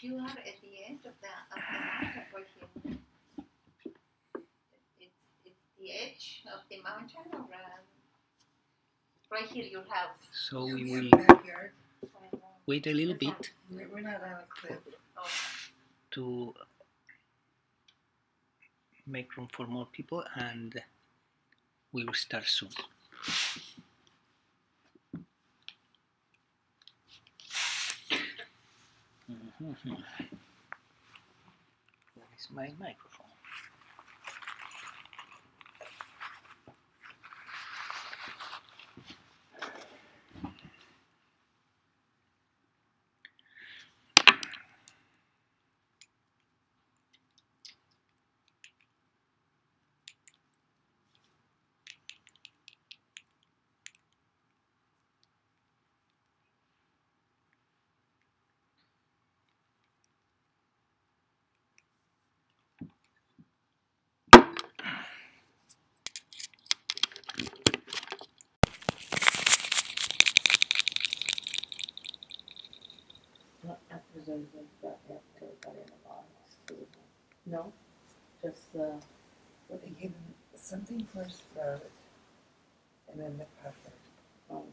You are at the edge of the mountain right here. It's the edge of the mountain, or right here your house. So we will wait a little bit. We're not on a cliff. To make room for more people, and we will start soon. Where is my microphone? Not presumably got everybody in the box. No, just the. Well, they gave him something for his throat, and then the puffer. Oh.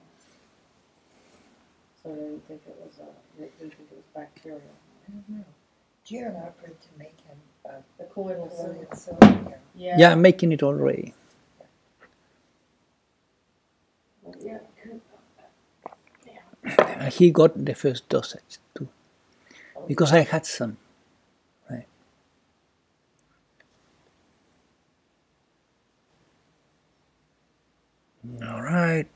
So they didn't think it was they didn't think it was bacterial. I don't know. Jared offered to make him the colloidal silver. Yeah, I'm making it already. Yeah. He got the first dosage too, because I had some. Right. All right.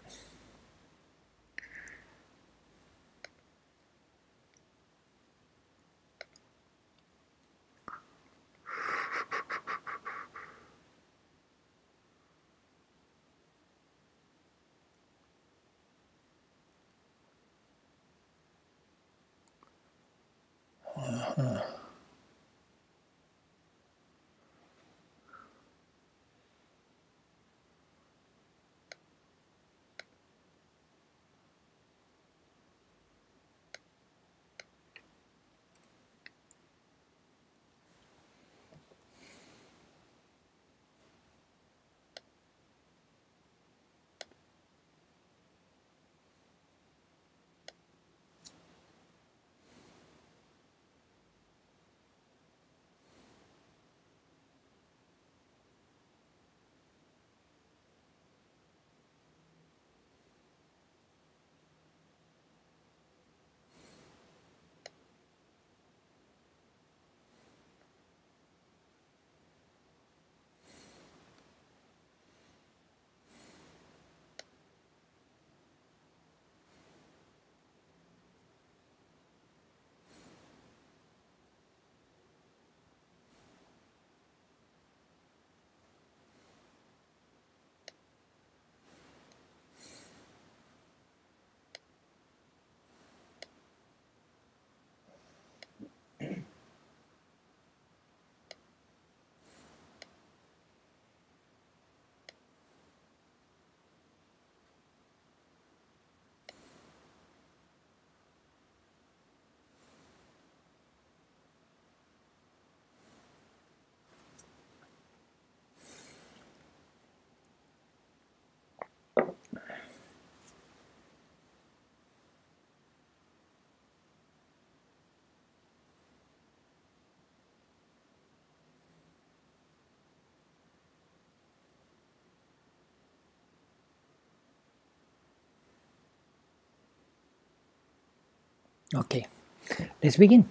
Okay, let's begin.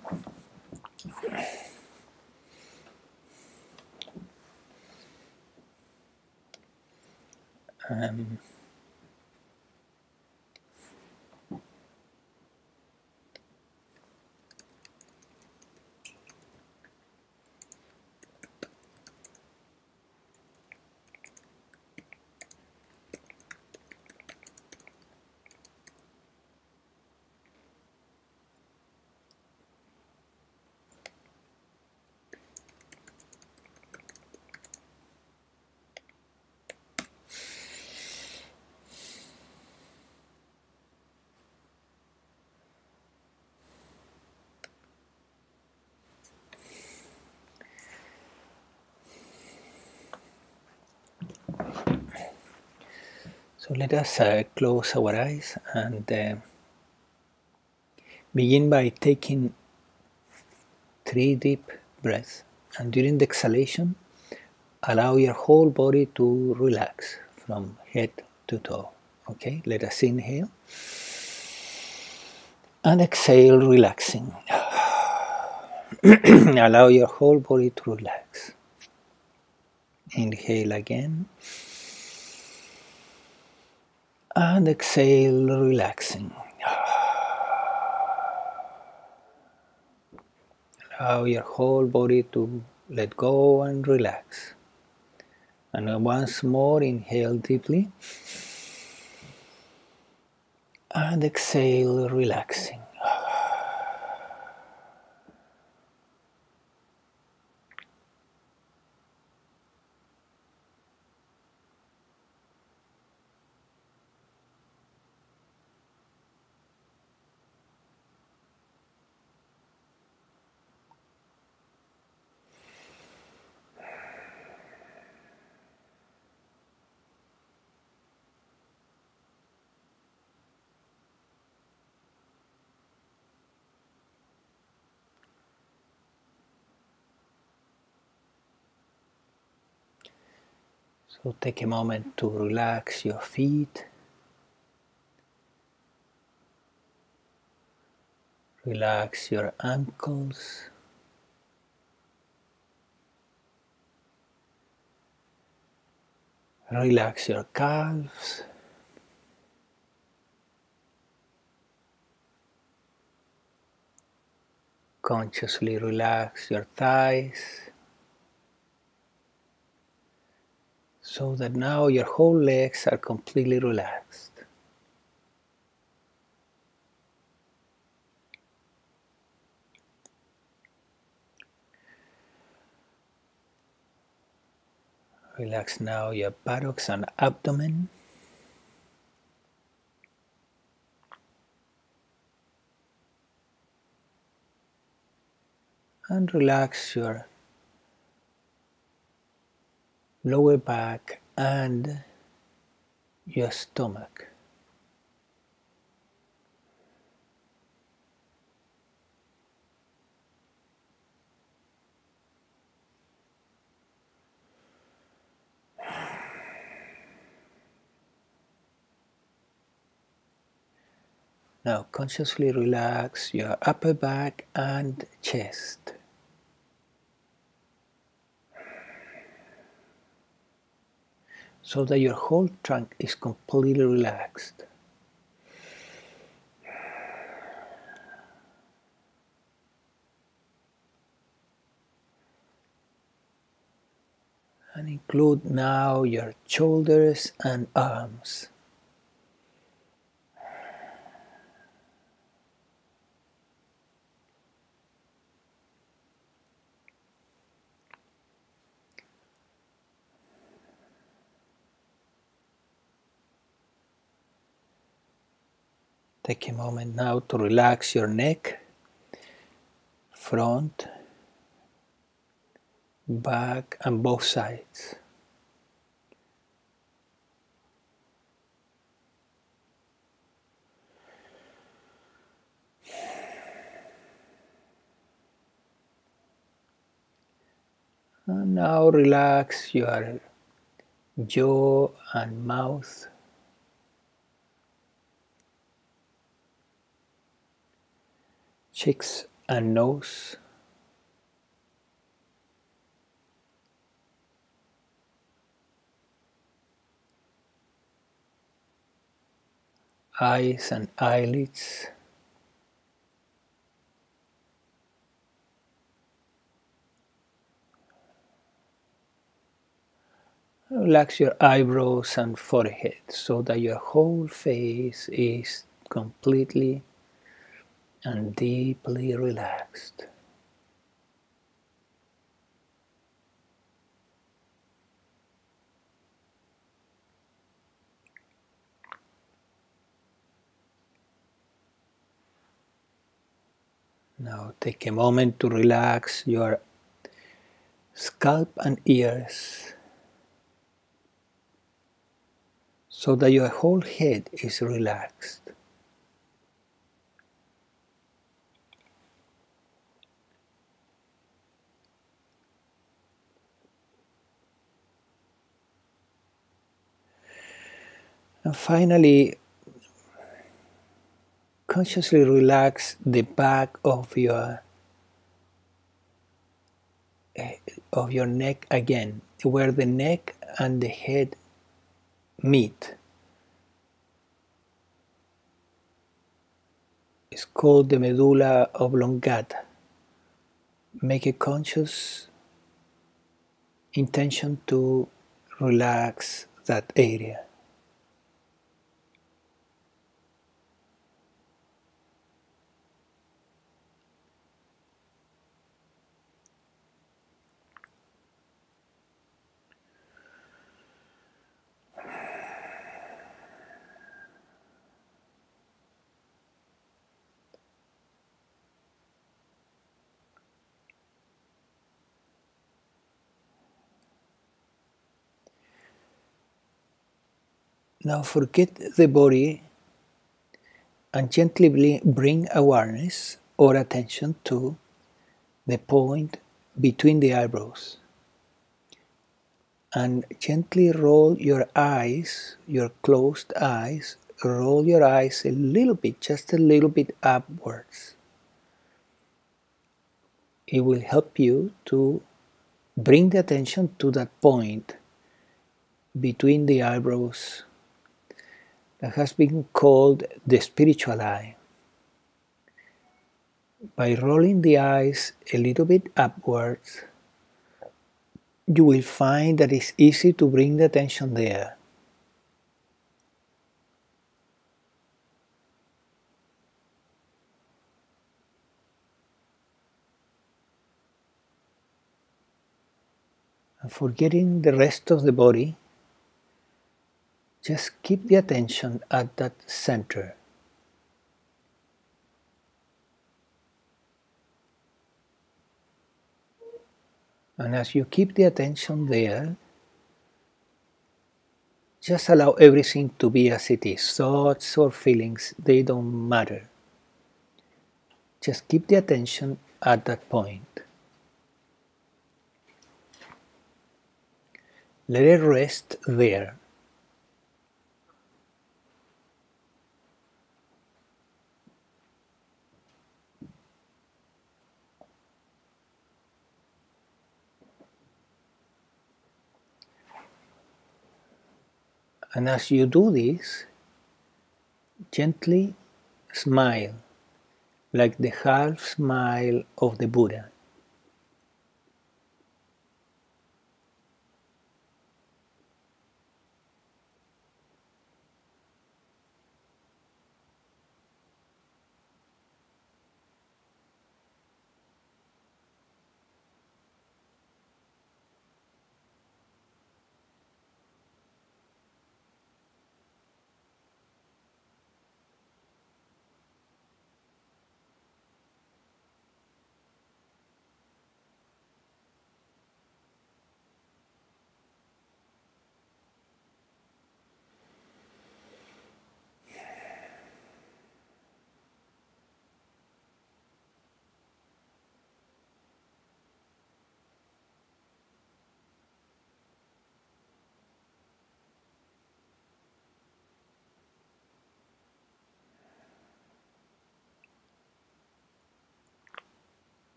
So let us close our eyes and begin by taking 3 deep breaths. And during the exhalation, allow your whole body to relax from head to toe. Okay, let us inhale and exhale, relaxing. Allow your whole body to relax. Inhale again and exhale, relaxing. Allow your whole body to let go and relax. And once more, inhale deeply and exhale, relaxing. So take a moment to relax your feet, relax your ankles, relax your calves, consciously relax your thighs, so that now your whole legs are completely relaxed. Relax now your buttocks and abdomen. And relax your lower back and your stomach. Now consciously relax your upper back and chest. So that your whole trunk is completely relaxed. And include now your shoulders and arms. Take a moment now to relax your neck, front, back, and both sides. And now relax your jaw and mouth, cheeks and nose, eyes and eyelids, relax your eyebrows and forehead so that your whole face is completely and deeply relaxed. Now take a moment to relax your scalp and ears so that your whole head is relaxed. And finally, consciously relax the back of your neck again, where the neck and the head meet. It's called the medulla oblongata. Make a conscious intention to relax that area. Now forget the body and gently bring awareness or attention to the point between the eyebrows. And gently roll your eyes, your closed eyes, roll your eyes a little bit, just a little bit upwards. It will help you to bring the attention to that point between the eyebrows that has been called the spiritual eye. By rolling the eyes a little bit upwards, you will find that it's easy to bring the attention there. And forgetting the rest of the body, just keep the attention at that center. And as you keep the attention there, just allow everything to be as it is. Thoughts or feelings, they don't matter. Just keep the attention at that point. Let it rest there. And as you do this, gently smile, like the half smile of the Buddha.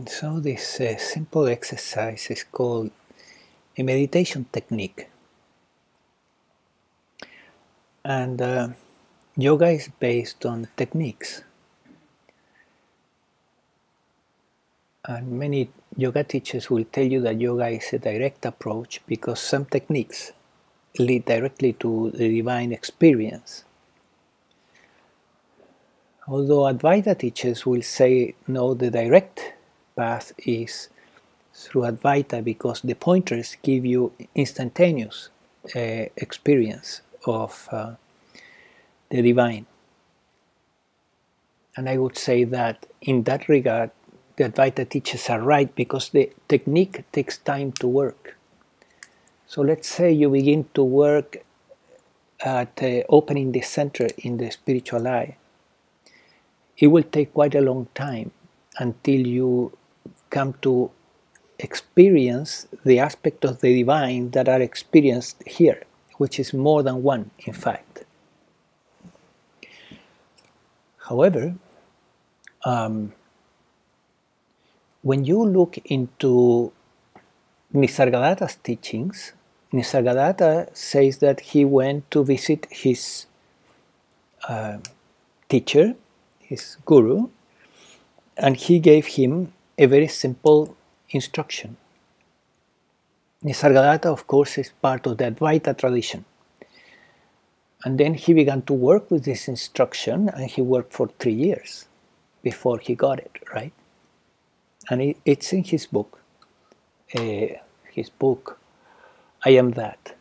So this simple exercise is called a meditation technique. And yoga is based on techniques. And many yoga teachers will tell you that yoga is a direct approach because some techniques lead directly to the divine experience. Although Advaita teachers will say, no, the direct path is through Advaita because the pointers give you instantaneous experience of the divine. And I would say that in that regard, the Advaita teachers are right because the technique takes time to work. So let's say you begin to work at opening the center in the spiritual eye. It will take quite a long time until you come to experience the aspect of the divine that are experienced here, which is more than one, in fact. However, when you look into Nisargadatta's teachings, Nisargadatta says that he went to visit his teacher, his guru, and he gave him a very simple instruction. Nisargadatta, of course, is part of the Advaita tradition. And then he began to work with this instruction, and he worked for 3 years before he got it, right? And it's in his book, I Am That.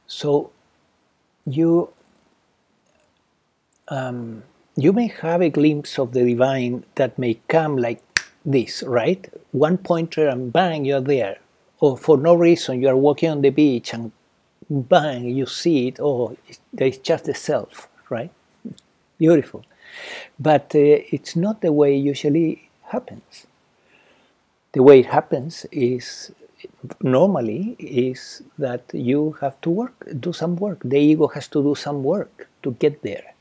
So you may have a glimpse of the divine that may come like this, right? One pointer and bang, you're there. Or for no reason, you are walking on the beach and bang, you see it. Oh, there is just the self, right? Beautiful. But it's not the way it usually happens. The way it happens is, normally, is that you have to work, do some work. The ego has to do some work to get there.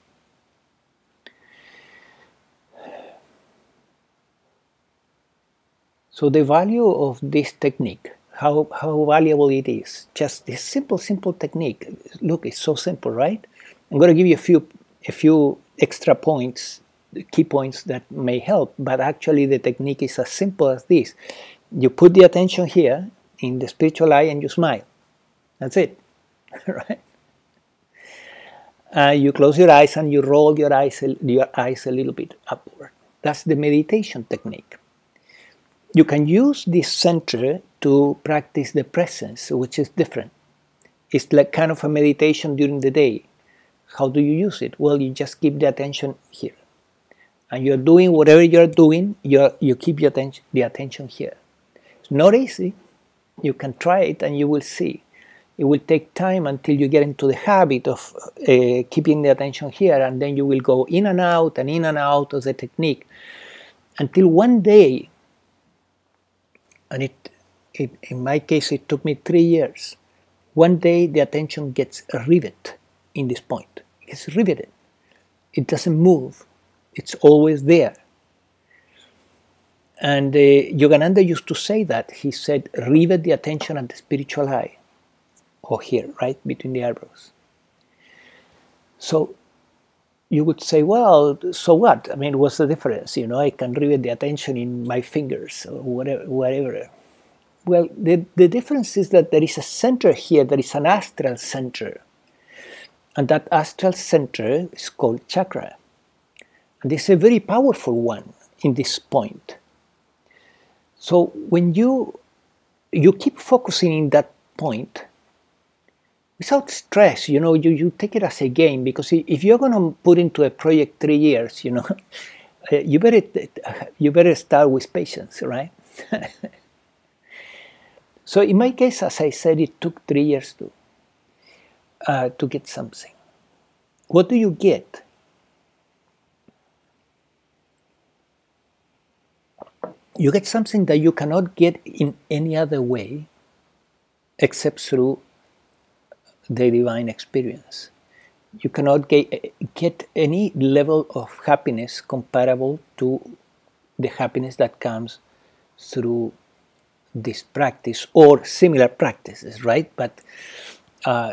So the value of this technique, how valuable it is, just this simple technique. Look, it's so simple, right? I'm going to give you a few extra points, key points that may help, but actually the technique is as simple as this. You put the attention here in the spiritual eye and you smile. That's it, right? You close your eyes and you roll your eyes a little bit upward. That's the meditation technique. You can use this center to practice the presence, which is different. It's like kind of a meditation during the day. How do you use it? Well, you just keep the attention here. And you're doing whatever you're doing, you keep the attention here. It's not easy. You can try it and you will see. It will take time until you get into the habit of keeping the attention here, and then you will go in and out of the technique until one day, and in my case it took me 3 years, one day the attention gets riveted in this point. It's riveted. It doesn't move. It's always there. And Yogananda used to say that. He said, rivet the attention at the spiritual eye, or here, right, between the eyebrows. So you would say, well, so what? I mean, what's the difference? You know, I can rivet the attention in my fingers or whatever. Well, the difference is that there is a center here, there is an astral center. And that astral center is called chakra. And it's a very powerful one in this point. So when you keep focusing in that point, without stress, you know, you take it as a game, because if you're going to put into a project 3 years, you know, you better start with patience, right? So in my case, as I said, it took 3 years to get something. What do you get? You get something that you cannot get in any other way except through the divine experience. You cannot get any level of happiness comparable to the happiness that comes through this practice or similar practices, right? But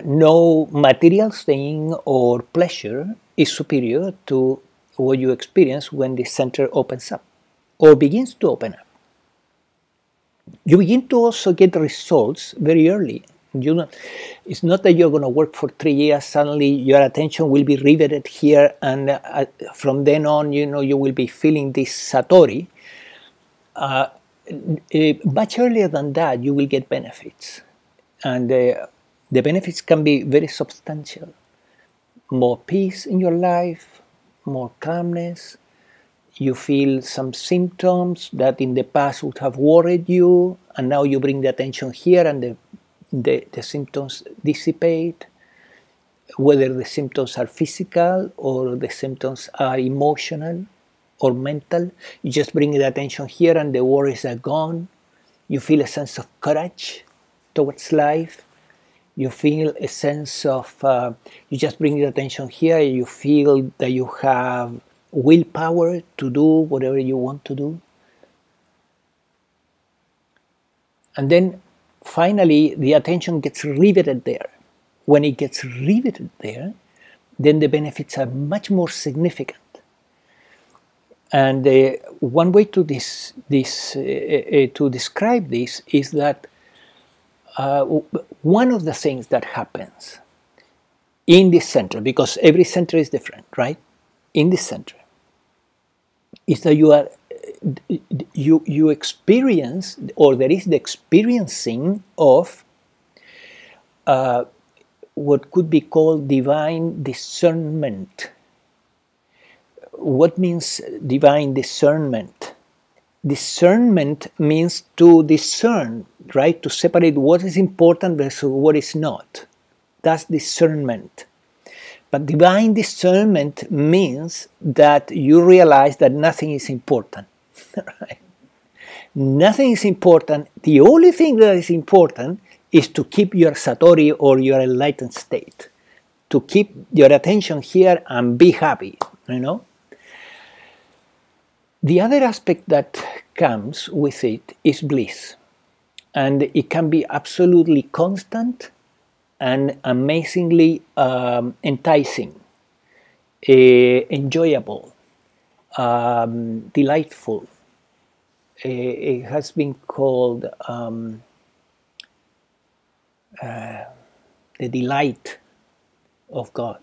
no material thing or pleasure is superior to what you experience when the center opens up or begins to open up. You begin to also get results very early. It's not that you're going to work for 3 years, suddenly your attention will be riveted here, and from then on, you will be feeling this satori. Much earlier than that, you will get benefits. And the benefits can be very substantial. More peace in your life, more calmness. You feel some symptoms that in the past would have worried you, and now you bring the attention here and the symptoms dissipate. Whether the symptoms are physical or the symptoms are emotional or mental, you just bring the attention here and the worries are gone. You feel a sense of courage towards life. You feel a sense of, you just bring the attention here, you feel that you have willpower to do whatever you want to do. And then finally the attention gets riveted there. When it gets riveted there, then the benefits are much more significant. And one way to describe this is that one of the things that happens in this center, because every center is different, right? In this center, is that you experience, or there is the experiencing of what could be called divine discernment. What means divine discernment? Discernment means to discern, right? To separate what is important versus what is not. That's discernment. But divine discernment means that you realize that nothing is important. Right? Nothing is important. The only thing that is important is to keep your satori or your enlightened state. To keep your attention here and be happy, The other aspect that comes with it is bliss. And it can be absolutely constant and amazingly enticing, enjoyable, delightful. It has been called the delight of God.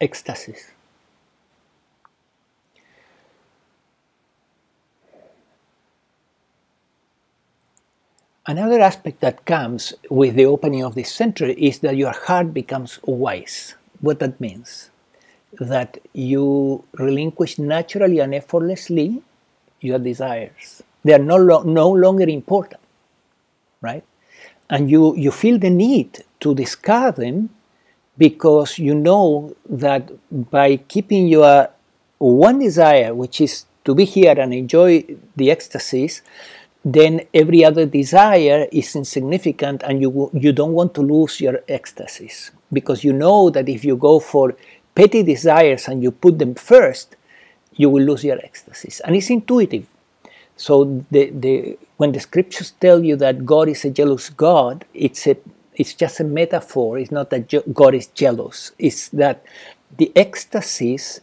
Ecstasy. Another aspect that comes with the opening of this center is that your heart becomes wise. What that means? That you relinquish naturally and effortlessly your desires. They are no longer important, right? And you feel the need to discard them because you know that by keeping your one desire, which is to be here and enjoy the ecstasies, then every other desire is insignificant, and you don't want to lose your ecstasies, because you know that if you go for petty desires and you put them first, you will lose your ecstasies. And it's intuitive. So when the scriptures tell you that God is a jealous God, it's just a metaphor. It's not that God is jealous. It's that the ecstasies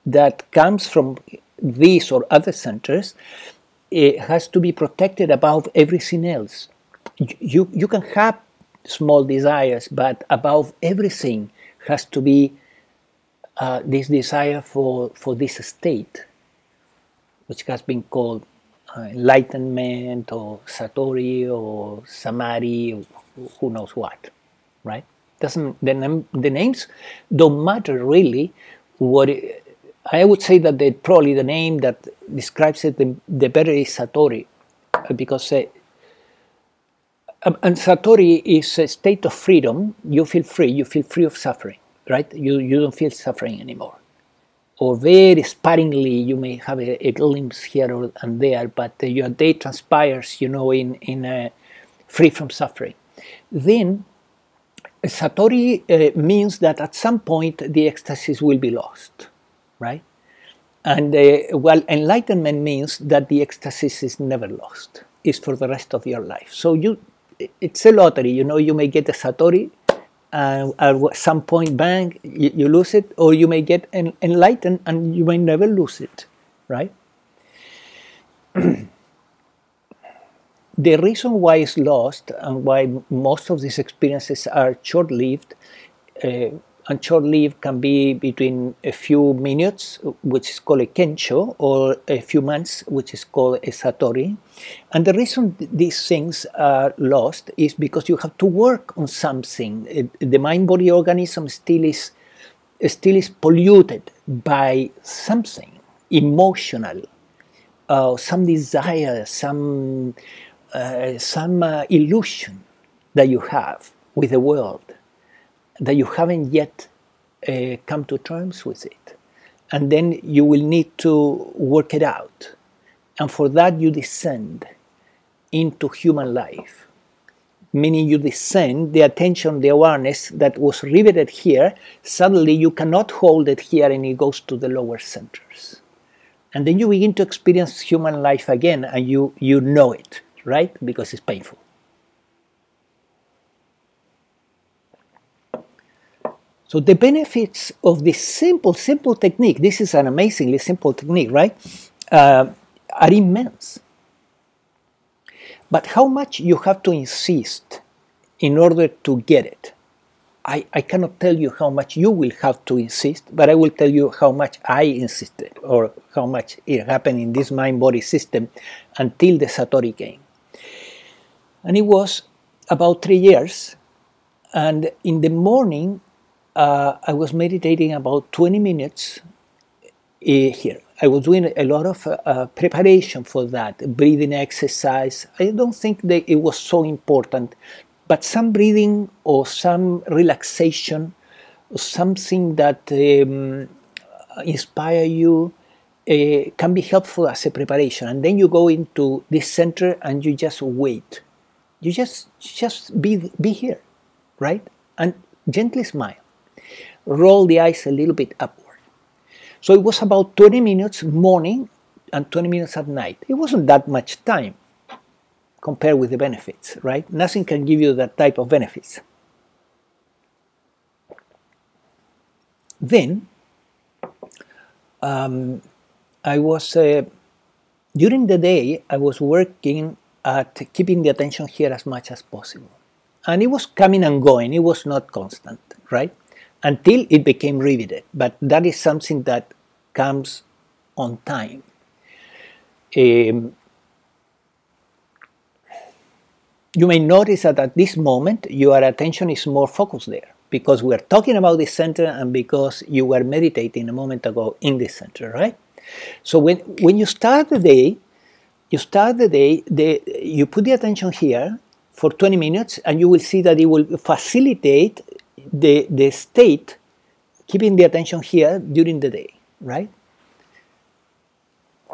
that comes from these or other centers, it has to be protected above everything else. You can have small desires, but above everything has to be this desire for this state, which has been called enlightenment or satori or samadhi, or who knows what, right? The names don't matter really. I would say that probably the name that describes it the better is satori, because and satori is a state of freedom. You feel free of suffering, right? You don't feel suffering anymore. Or very sparingly you may have a glimpse here and there, but your day transpires, in free from suffering. Then Satori means that at some point the ecstasis will be lost, right? And well, enlightenment means that the ecstasis is never lost. It's for the rest of your life. So it's a lottery, you know, you may get a Satori, and at some point, bang, you lose it, or you may get enlightened and you may never lose it, right? The reason why it's lost and why most of these experiences are short-lived, and short-lived can be between a few minutes, which is called a kensho, or a few months, which is called a satori. And the reason these things are lost is because you have to work on something. The mind-body organism still is polluted by something emotional, some desire, some illusion that you have with the world, that you haven't yet come to terms with it. And then you will need to work it out. And for that you descend into human life. Meaning you descend, the attention, the awareness that was riveted here, suddenly you cannot hold it here and it goes to the lower centers. And then you begin to experience human life again, and you know it, right? Because it's painful. So the benefits of this simple technique, this is an amazingly simple technique, right? Are immense. But how much you have to insist in order to get it? I cannot tell you how much you will have to insist, but I will tell you how much I insisted, or how much it happened in this mind-body system until the Satori came. And it was about 3 years, and in the morning I was meditating about 20 minutes here. I was doing a lot of preparation for that, breathing exercise. I don't think that it was so important, but some breathing or some relaxation, or something that inspire you can be helpful as a preparation. And then you go into this center and you just wait. You just be here, right? And gently smile. Roll the eyes a little bit upward. So it was about 20 minutes morning and 20 minutes at night. It wasn't that much time compared with the benefits, right? Nothing can give you that type of benefits. Then, I was, during the day, I was working at keeping the attention here as much as possible. And it was coming and going, it was not constant, right? Until it became riveted. But that is something that comes on time. You may notice that at this moment your attention is more focused there, because we are talking about this center and because you were meditating a moment ago in this center, right? So when you start the day, you put the attention here for 20 minutes, and you will see that it will facilitate the state, keeping the attention here during the day, right?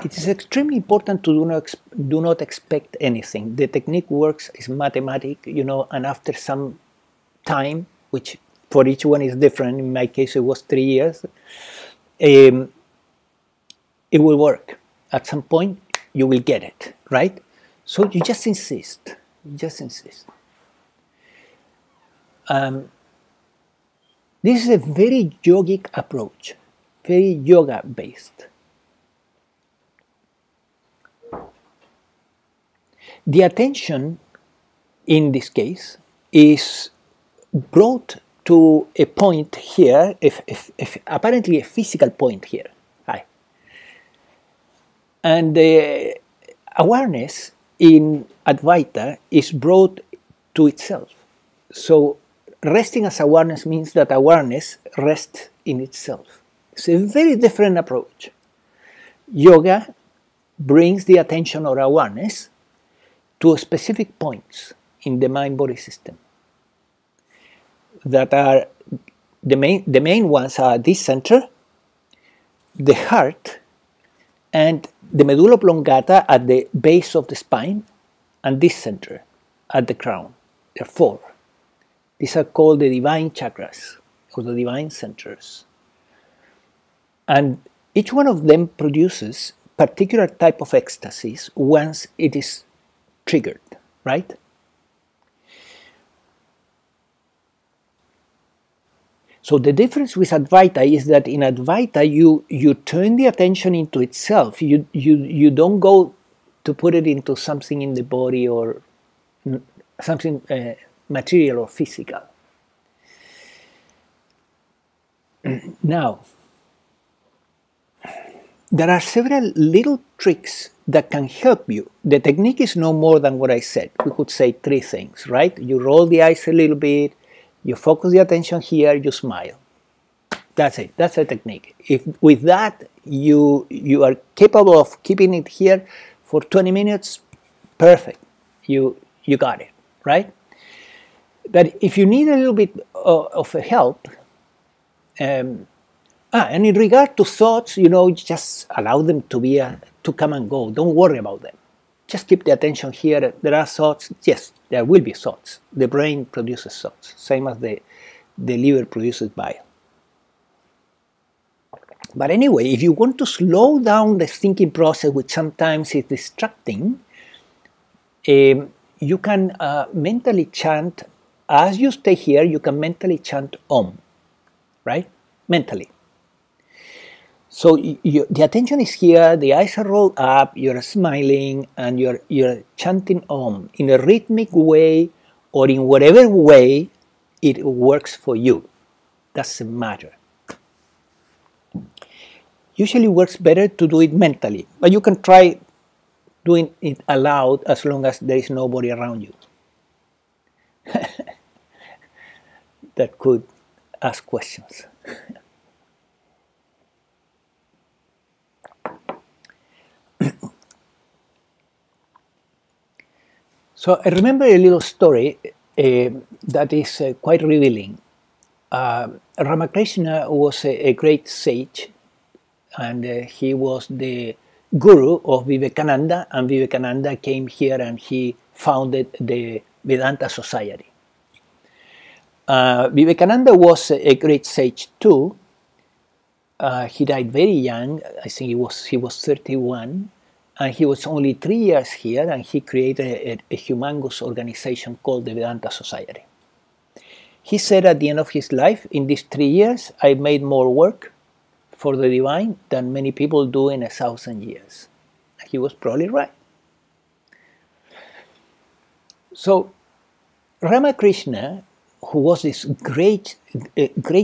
It is extremely important to do not expect anything. The technique works, is mathematic, you know, and after some time, which for each one is different, in my case it was 3 years, it will work. At some point, you will get it, right? So you just insist, This is a very yogic approach, very yoga-based. The attention, in this case, is brought to a point here, apparently a physical point here. Hi. And the awareness in Advaita is brought to itself. So resting as awareness means that awareness rests in itself. It's a very different approach. Yoga brings the attention or awareness to specific points in the mind-body system. That are the main ones are this center, the heart, and the medulla oblongata at the base of the spine, and this center at the crown. There are 4. These are called the divine chakras, or the divine centers. And each one of them produces particular type of ecstasies once it is triggered, right? So the difference with Advaita is that in Advaita you turn the attention into itself. You don't go to put it into something in the body or something material or physical. Now, there are several little tricks that can help you. The technique is no more than what I said. We could say 3 things, right? You roll the eyes a little bit, you focus the attention here, you smile. That's it. That's the technique. If with that you are capable of keeping it here for 20 minutes, perfect. You got it, right? But if you need a little bit of a help, and in regard to thoughts, just allow them to come and go. Don't worry about them. Just keep the attention here. There are thoughts. Yes, there will be thoughts. The brain produces thoughts, same as the liver produces bile. But anyway, if you want to slow down the thinking process, which sometimes is distracting, you can mentally chant. As you stay here, you can mentally chant Om, right? Mentally. So the attention is here, the eyes are rolled up, you're smiling, and you're chanting Om in a rhythmic way or in whatever way it works for you. Doesn't matter. Usually works better to do it mentally, but you can try doing it aloud as long as there is nobody around you that could ask questions. So I remember a little story that is quite revealing. Ramakrishna was a great sage, and he was the guru of Vivekananda, and Vivekananda came here and he founded the Vedanta Society. Vivekananda was a great sage too. He died very young. I think he was 31. And he was only 3 years here, and he created a humongous organization called the Vedanta Society. He said at the end of his life, in these 3 years, I made more work for the divine than many people do in 1,000 years. He was probably right. So Ramakrishna, who was this great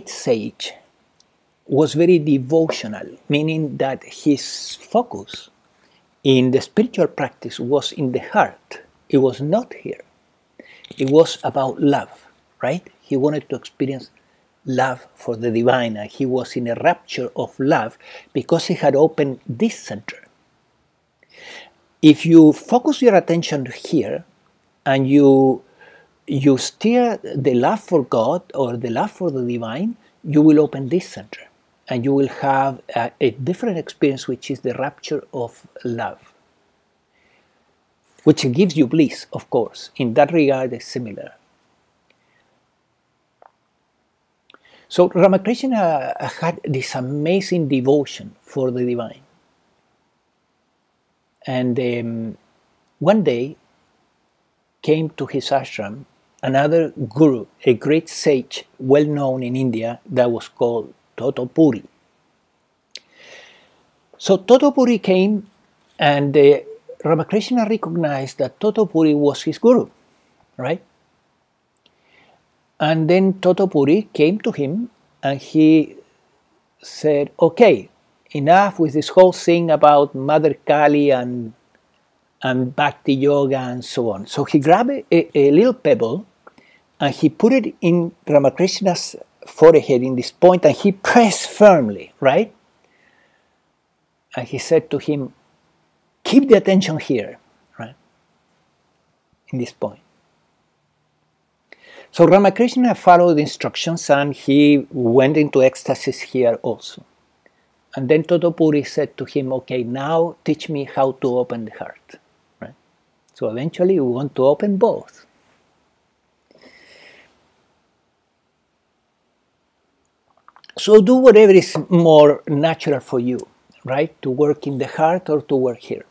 sage, was very devotional, meaning that his focus in the spiritual practice was in the heart. It was not here. It was about love, right? He wanted to experience love for the divine, and he was in a rapture of love because he had opened this center. If you focus your attention here and you steer the love for God or the love for the divine, you will open this center. And you will have a different experience, which is the rapture of love, which gives you bliss, of course. In that regard, it's similar. So Ramakrishna had this amazing devotion for the divine. And one day came to his ashram another guru, a great sage, well known in India, that was called Totopuri. So Totopuri came, and Ramakrishna recognized that Totopuri was his guru, right? And then Totopuri came to him and he said, okay, enough with this whole thing about Mother Kali and Bhakti Yoga and so on. So he grabbed a little pebble and he put it in Ramakrishna's forehead in this point, and he pressed firmly, right? And he said to him, keep the attention here, right? In this point. So Ramakrishna followed the instructions and he went into ecstasis here also. And then Totopuri said to him, okay, now teach me how to open the heart, right? So eventually we want to open both. So do whatever is more natural for you, right? To work in the heart or to work here.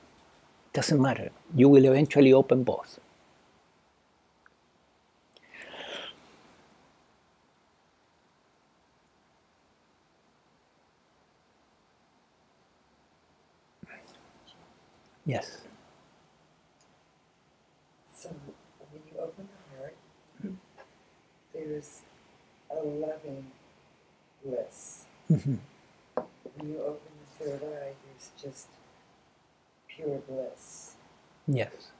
Doesn't matter. You will eventually open both. Yes. So when you open the heart, there's a loving bliss. Mm-hmm. When you open the third eye, there's just pure bliss. Yes.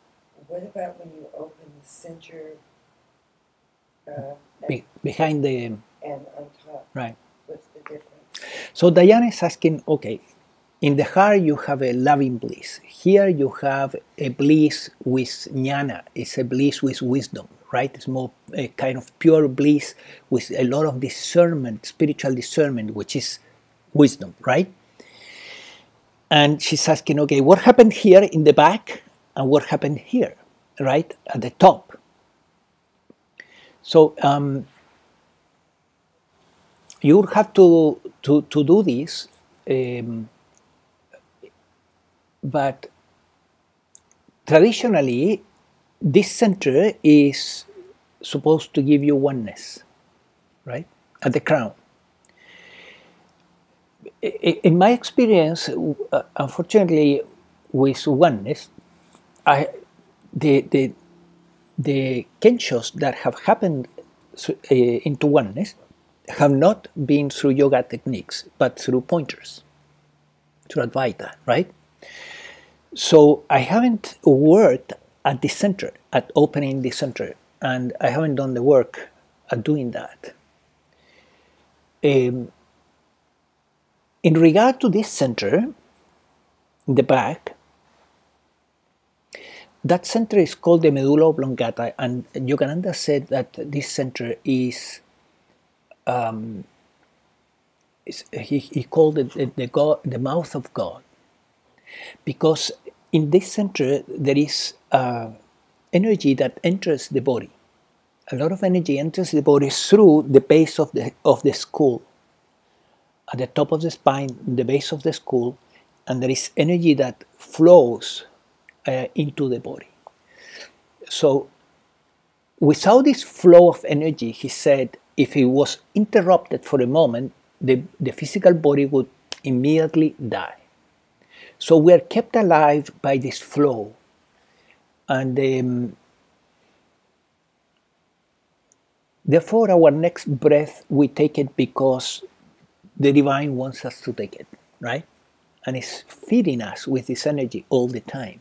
What about when you open the center Behind the... and on top? Right. What's the difference? So Diana is asking, okay, in the heart you have a loving bliss. Here you have a bliss with jnana. It's a bliss with wisdom, right? It's more a kind of pure bliss with a lot of discernment, spiritual discernment, which is wisdom, right? And she's asking, okay, what happened here in the back and what happened here, right, at the top? So you would have to do this, but traditionally, this center is supposed to give you oneness, right, at the crown. In my experience, unfortunately, with oneness, the kenshos that have happened into oneness have not been through yoga techniques, but through pointers, through Advaita, right? So I haven't worked at the center, at opening the center, and I haven't done the work at doing that. In regard to this center, in the back, that center is called the medulla oblongata, and Yogananda said that this center is, he called it the mouth of God, because in this center there is energy that enters the body. A lot of energy enters the body through the base of the skull, at the top of the spine, the base of the skull, and there is energy that flows into the body. So without this flow of energy, he said, if it was interrupted for a moment, the physical body would immediately die. So we are kept alive by this flow. And therefore our next breath, we take it because the divine wants us to take it, right? And it's feeding us with this energy all the time.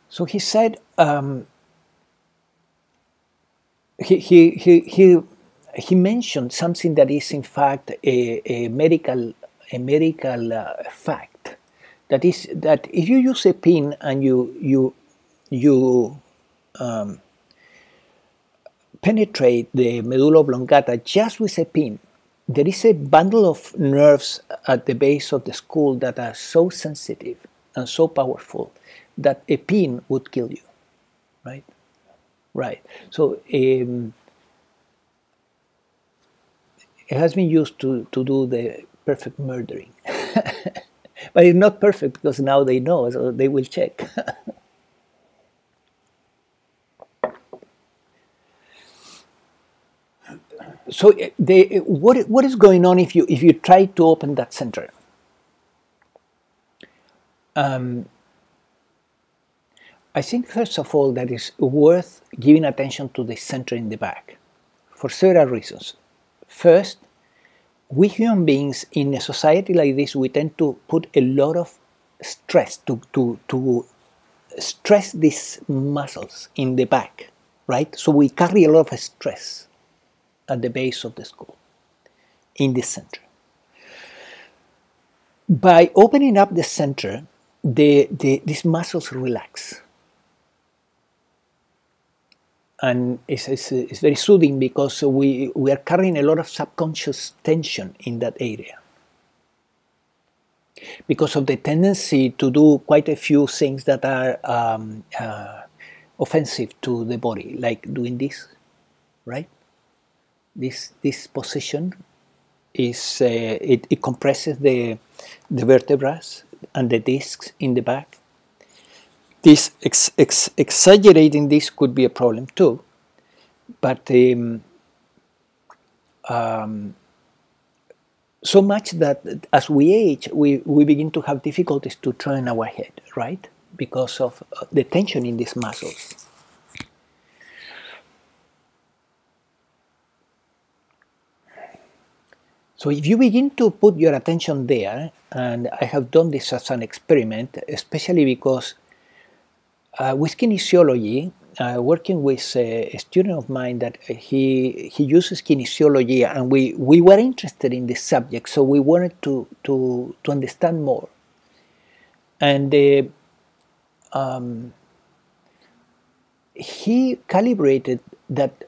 So he said, he mentioned something that is in fact a medical fact. That is that if you use a pin and you penetrate the medulla oblongata just with a pin, there is a bundle of nerves at the base of the skull that are so sensitive and so powerful that a pin would kill you, right? Right. So it has been used to do the perfect murdering. But it's not perfect because now they know, so they will check. So what is going on if you try to open that center? I think first of all that it's worth giving attention to the center in the back for several reasons. First, we human beings in a society like this, we tend to put a lot of stress to stress these muscles in the back, right? So we carry a lot of stress at the base of the skull, in the center. By opening up the center, these muscles relax. And it's very soothing because we are carrying a lot of subconscious tension in that area. Because of the tendency to do quite a few things that are offensive to the body, like doing this, right? This position is it compresses the vertebrae and the discs in the back. This exaggerating this could be a problem too, but so much that as we age, we begin to have difficulties to turn our head, right? Because of the tension in these muscles. So if you begin to put your attention there, and I have done this as an experiment, especially because with kinesiology, working with a student of mine that he uses kinesiology, and we were interested in this subject, so we wanted to understand more. And he calibrated that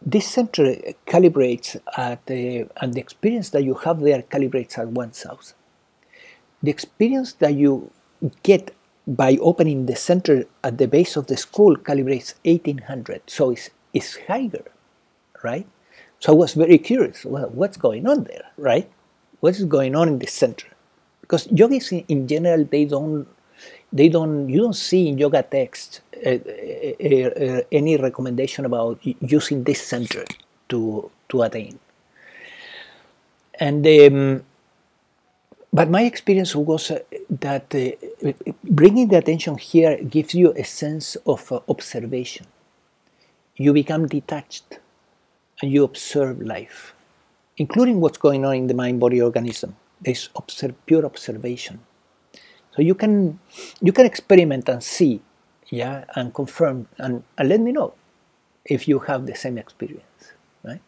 this center calibrates at and the experience that you have there calibrates at 1000. The experience that you get by opening the center at the base of the skull calibrates 1800, so it's higher, right? So I was very curious, well, what's going on there, right? What is going on in the center? Because yogis in general, you don't see in yoga texts any recommendation about using this center to attain. And but my experience was that bringing the attention here gives you a sense of observation. You become detached and you observe life, including what's going on in the mind-body organism. There's pure observation. So you can experiment and see, yeah, and confirm, and let me know if you have the same experience, right?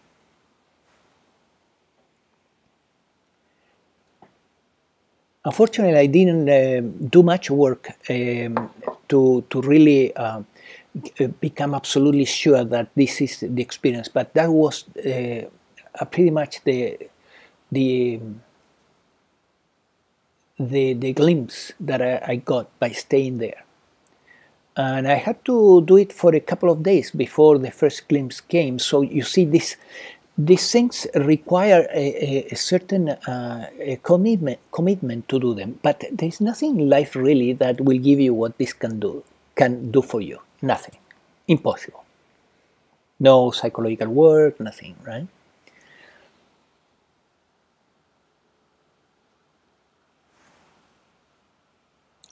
Unfortunately, I didn't do much work to really become absolutely sure that this is the experience, but that was pretty much the glimpse that I got by staying there. And I had to do it for a couple of days before the first glimpse came. So you see, these things require a certain commitment to do them. But there's nothing in life really that will give you what this can do for you. Nothing. Impossible. No psychological work, nothing, right?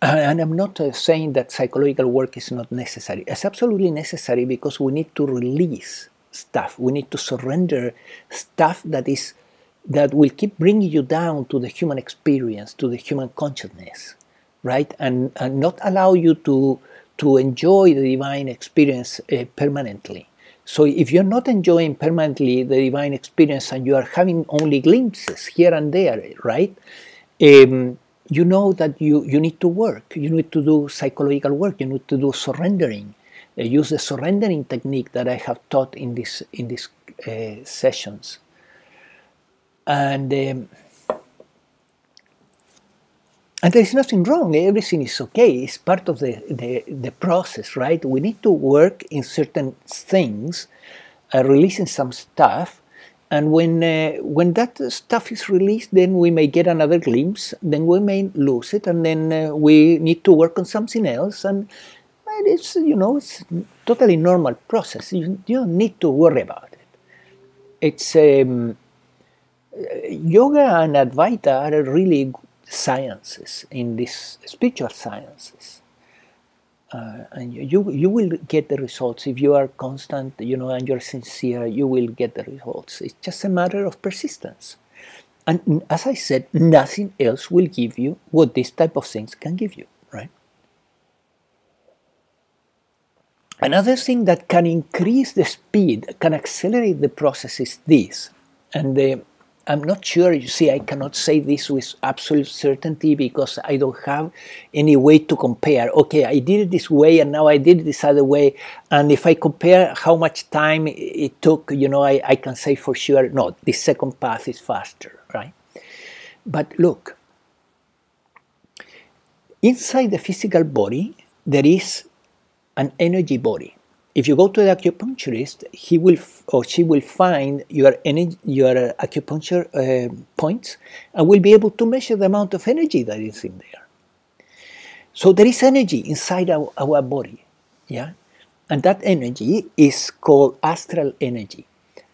And I'm not saying that psychological work is not necessary. It's absolutely necessary because we need to release stuff. We need to surrender stuff that will keep bringing you down to the human experience, to the human consciousness, right? And not allow you to enjoy the divine experience permanently. So if you're not enjoying permanently the divine experience and you are having only glimpses here and there, right? You know that you need to work. You need to do psychological work. You need to do surrendering. Use the surrendering technique that I have taught in these sessions. And there is nothing wrong. Everything is okay. It's part of the process, right? We need to work in certain things, releasing some stuff. And when that stuff is released, then we may get another glimpse, then we may lose it, and then we need to work on something else. And it's, it's totally normal process. You don't need to worry about it. It's yoga and Advaita are really sciences in these spiritual sciences. And you will get the results if you are constant, and you're sincere. You will get the results. It's just a matter of persistence. And as I said, nothing else will give you what this type of things can give you, right? Another thing that can increase the speed, can accelerate the process is this. And I'm not sure, you see, I cannot say this with absolute certainty because I don't have any way to compare. Okay, I did it this way and now I did it this other way. And if I compare how much time it took, I can say for sure, no, this second path is faster, right? But look, inside the physical body, there is an energy body. if you go to the acupuncturist, he will or she will find your energy, your acupuncture points, and will be able to measure the amount of energy that is in there. So there is energy inside our body, yeah, and that energy is called astral energy.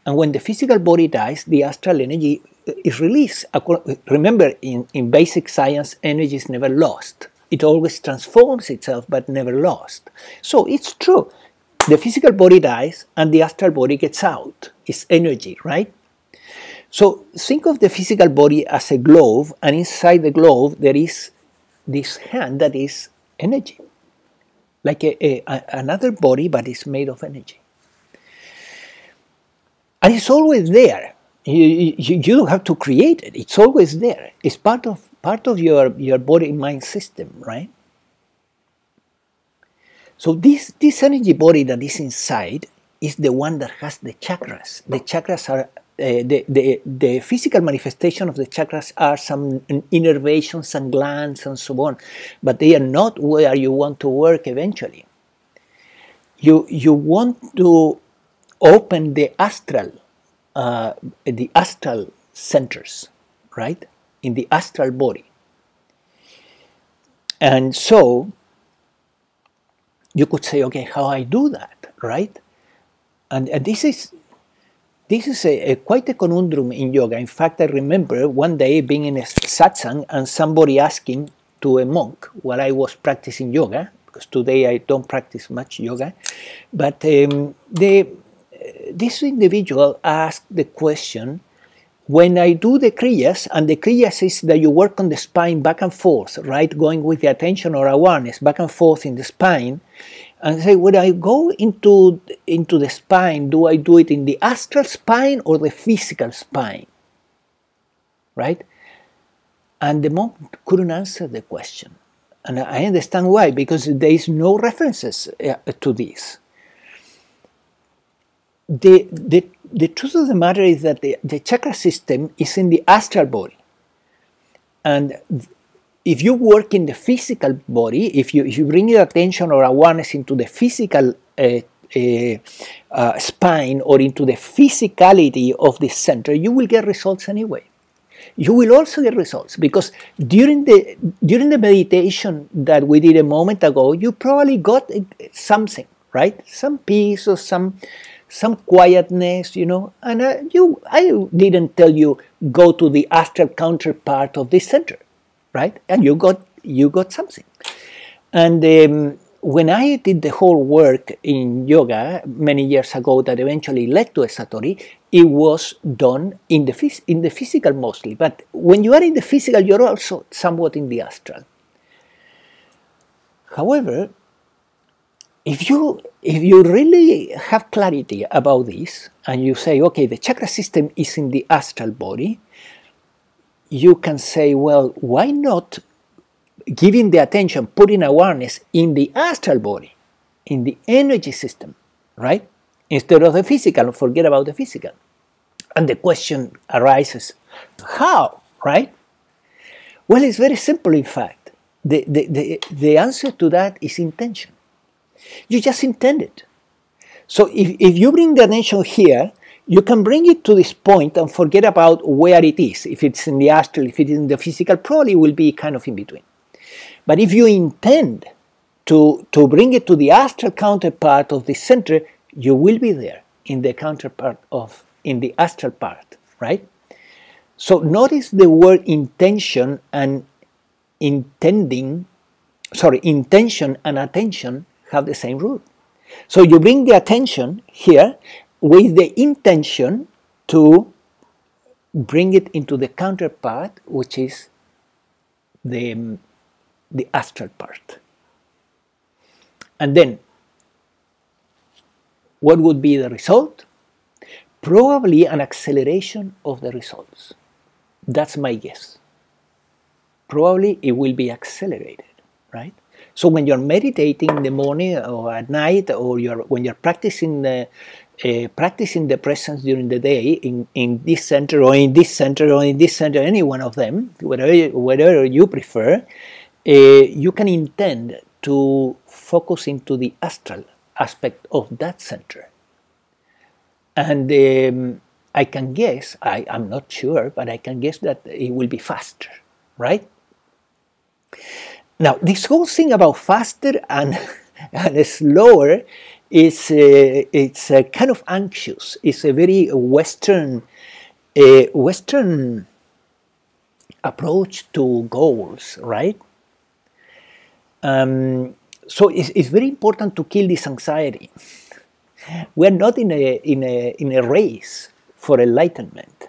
And when the physical body dies, the astral energy is released. Remember, in basic science, energy is never lost. It always transforms itself, but never lost. So it's true. The physical body dies and the astral body gets out. It's energy, right? So think of the physical body as a globe, and inside the globe there is this hand that is energy. Like another body, but it's made of energy. And it's always there. You don't have to create it. It's always there. It's part of your body-mind system, right? So this energy body that is inside is the one that has the chakras. The chakras are the physical manifestation of the chakras are some innervations and glands and so on, but they are not where you want to work eventually. You want to open the astral centers, right, in the astral body. And so you could say, okay, how I do that, right? And this is quite a conundrum in yoga. In fact, I remember one day being in a satsang and somebody asking to a monk while I was practicing yoga, because today I don't practice much yoga, but this individual asked the question, when I do the kriyas, and the kriyas is that you work on the spine back and forth, right, going with the attention or awareness back and forth in the spine, and say, when I go into the spine, do I do it in the astral spine or the physical spine, right? And the monk couldn't answer the question. And I understand why, because there is no references to this. The truth of the matter is that the chakra system is in the astral body. And if you work in the physical body, if you bring your attention or awareness into the physical spine or into the physicality of the center, you will get results anyway. You will also get results because during the meditation that we did a moment ago, you probably got something, right? Some peace or some quietness, you know. And I didn't tell you go to the astral counterpart of this center, right? And you got something. And when I did the whole work in yoga many years ago that eventually led to a satori, it was done in the physical mostly. But when you are in the physical, you're also somewhat in the astral. However, if you really have clarity about this, and you say, okay, the chakra system is in the astral body, you can say, well, why not giving the attention, putting awareness in the astral body, in the energy system, right? Instead of the physical, forget about the physical. And the question arises, how, right? Well, it's very simple, in fact. The answer to that is intention. You just intend it. So if you bring the attention here, you can bring it to this point and forget about where it is. If it's in the astral, if it is in the physical, probably will be kind of in between. But if you intend to bring it to the astral counterpart of the center, you will be there in the counterpart in the astral part, right? So notice the word intention and intention and attention have the same root. So you bring the attention here with the intention to bring it into the counterpart, which is the astral part. And then, what would be the result? Probably an acceleration of the results. That's my guess. Probably it will be accelerated, right? So when you're meditating in the morning or at night, or when you're practicing the presence during the day in this center or in this center or in this center, any one of them, whatever you prefer, you can intend to focus into the astral aspect of that center. And I can guess, I'm not sure, but I can guess that it will be faster, right? Now, this whole thing about faster and, and slower is it's kind of anxious. It's a very Western approach to goals, right? So it's very important to kill this anxiety. We're not in a race for enlightenment.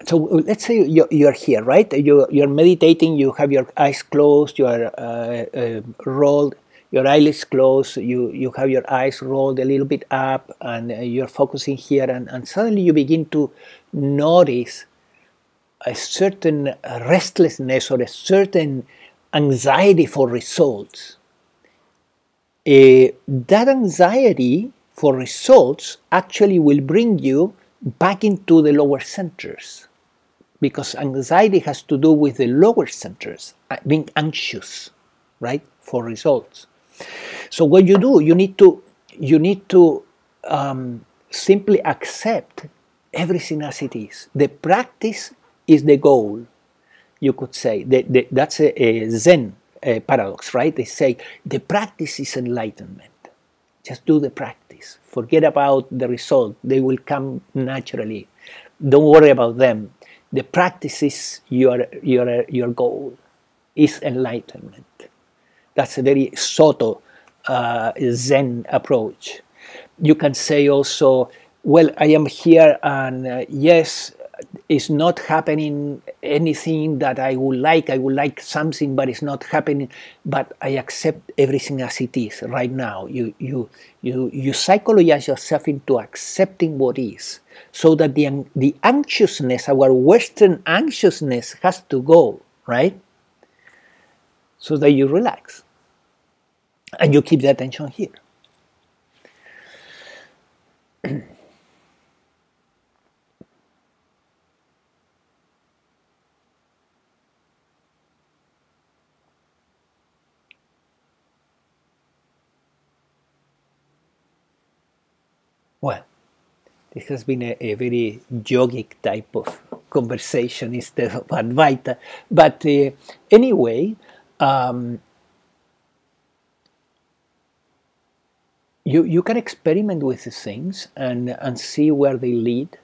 So let's say you're here, right? You're meditating. You have your eyes closed. You are rolled. Your eyelids closed. You have your eyes rolled a little bit up, and you're focusing here. And suddenly you begin to notice a certain restlessness or a certain anxiety for results. That anxiety for results actually will bring you back into the lower centers, because anxiety has to do with the lower centers, being anxious, right, for results. So what you do, you need to simply accept everything as it is. The practice is the goal, you could say. That's a Zen paradox, right? They say the practice is enlightenment. Just do the practice. Forget about the result. They will come naturally. Don't worry about them. The practice is your goal, is enlightenment. That's a very Soto Zen approach. You can say also, well, I am here and yes, it's not happening anything that I would like. I would like something, but it's not happening. But I accept everything as it is right now. You psychologize yourself into accepting what is, so that the anxiousness, our Western anxiousness, has to go, right? So that you relax and you keep the attention here. Well, this has been a very yogic type of conversation instead of Advaita. But anyway, you can experiment with these things and see where they lead.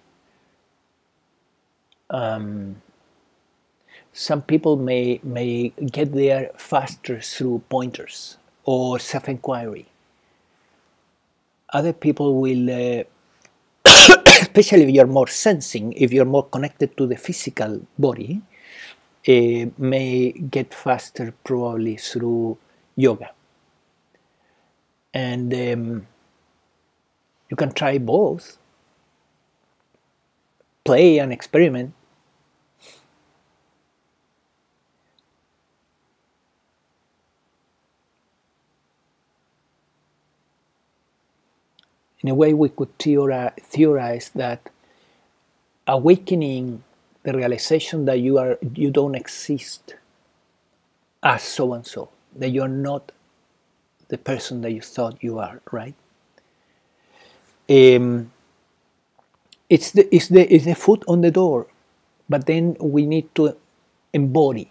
Some people may get there faster through pointers or self-inquiry. Other people will, especially if you're more sensing, if you're more connected to the physical body, may get faster probably through yoga. And you can try both. Play and experiment. In a way, we could theorize that awakening the realization that you don't exist as so and so, that you're not the person that you thought you are, right? It's the foot on the door, but then we need to embody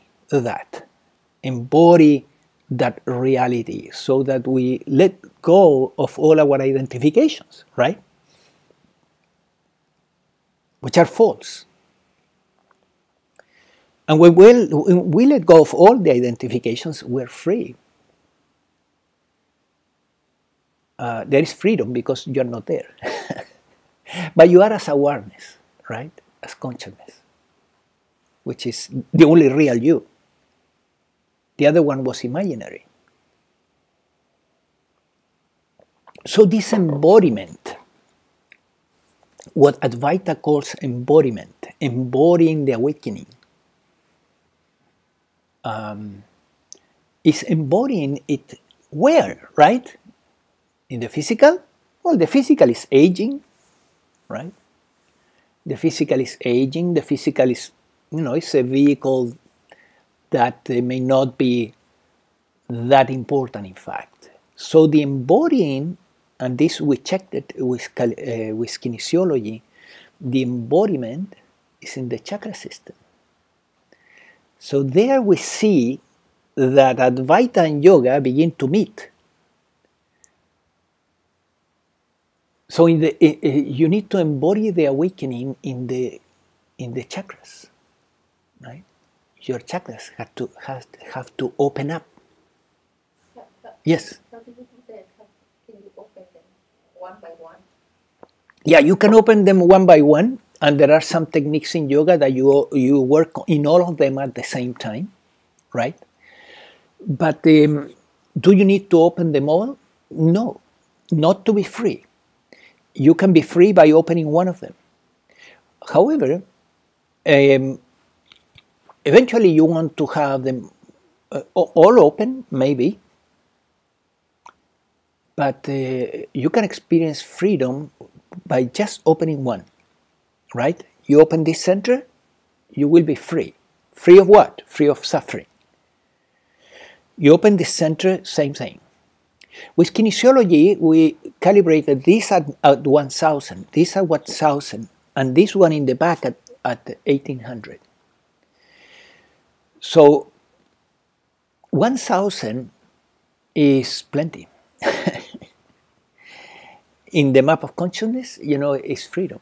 that reality, so that we let go of all our identifications, right? Which are false. And when we let go of all the identifications, we're free. There is freedom because you're not there. But you are as awareness, right? As consciousness, which is the only real you. The other one was imaginary. So this embodiment, what Advaita calls embodiment, embodying the awakening, is embodying it where, right? In the physical? Well, the physical is aging, right? The physical is aging. The physical is, it's a vehicle that may not be that important in fact. So the embodying, and this we checked it with kinesiology, the embodiment is in the chakra system. So there we see that Advaita and yoga begin to meet. So you need to embody the awakening in the chakras, right? Your chakras have to open up. Yes. How do you do that? Can you open them one by one? Yeah, you can open them one by one, and there are some techniques in yoga that you work in all of them at the same time, right? But do you need to open them all? No, not to be free. You can be free by opening one of them. However, eventually you want to have them all open, maybe, but you can experience freedom by just opening one, right? You open this center, you will be free. Free of what? Free of suffering. You open this center, same thing. With kinesiology, we calibrated this at 1000, this at 1000, and this one in the back at 1800. So 1000 is plenty. In the map of consciousness, you know, is freedom.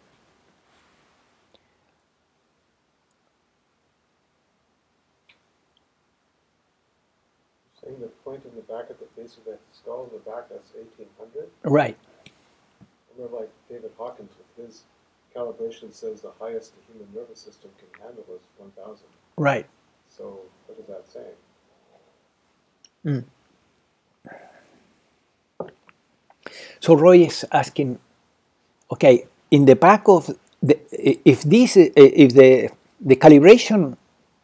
Saying the point in the back at the base of that skull, in the back, that's 1800. Right. I remember, like David Hawkins with his calibration says the highest the human nervous system can handle is 1000. Right. So what is that saying? Mm. So Roy is asking, okay, in the back of if the calibration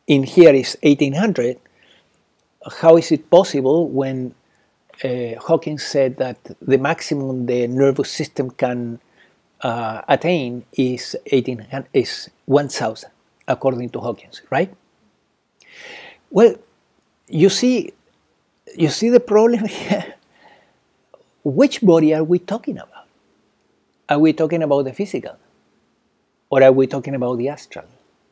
in here is 1800, how is it possible when Hawkins said that the maximum the nervous system can attain is 1000, according to Hawkins, right? Well, you see the problem here. Which body are we talking about? Are we talking about the physical? Or are we talking about the astral?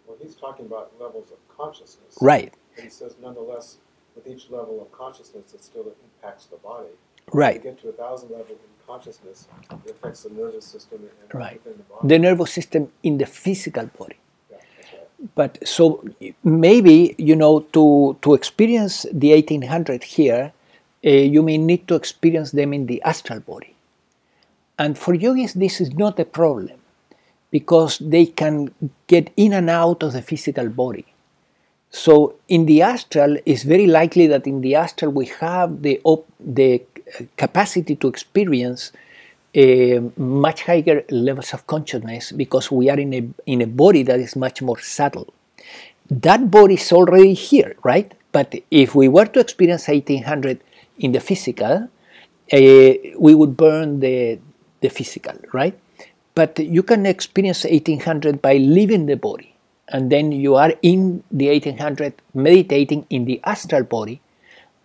Well, he's talking about levels of consciousness. Right. And he says, nonetheless, with each level of consciousness, it still impacts the body. Right. When you get to 1000 level in consciousness, it affects the nervous system and Right. within the body. The nervous system in the physical body. Yeah, that's right. But so maybe, you know, to experience the 1800 here, you may need to experience them in the astral body. And for yogis, this is not a problem because they can get in and out of the physical body. So in the astral, it's very likely that in the astral we have the capacity to experience much higher levels of consciousness because we are in a body that is much more subtle. That body is already here, right? But if we were to experience 1800 in the physical, we would burn the physical, right? But you can experience 1800 by leaving the body, and then you are in the 1800 meditating in the astral body,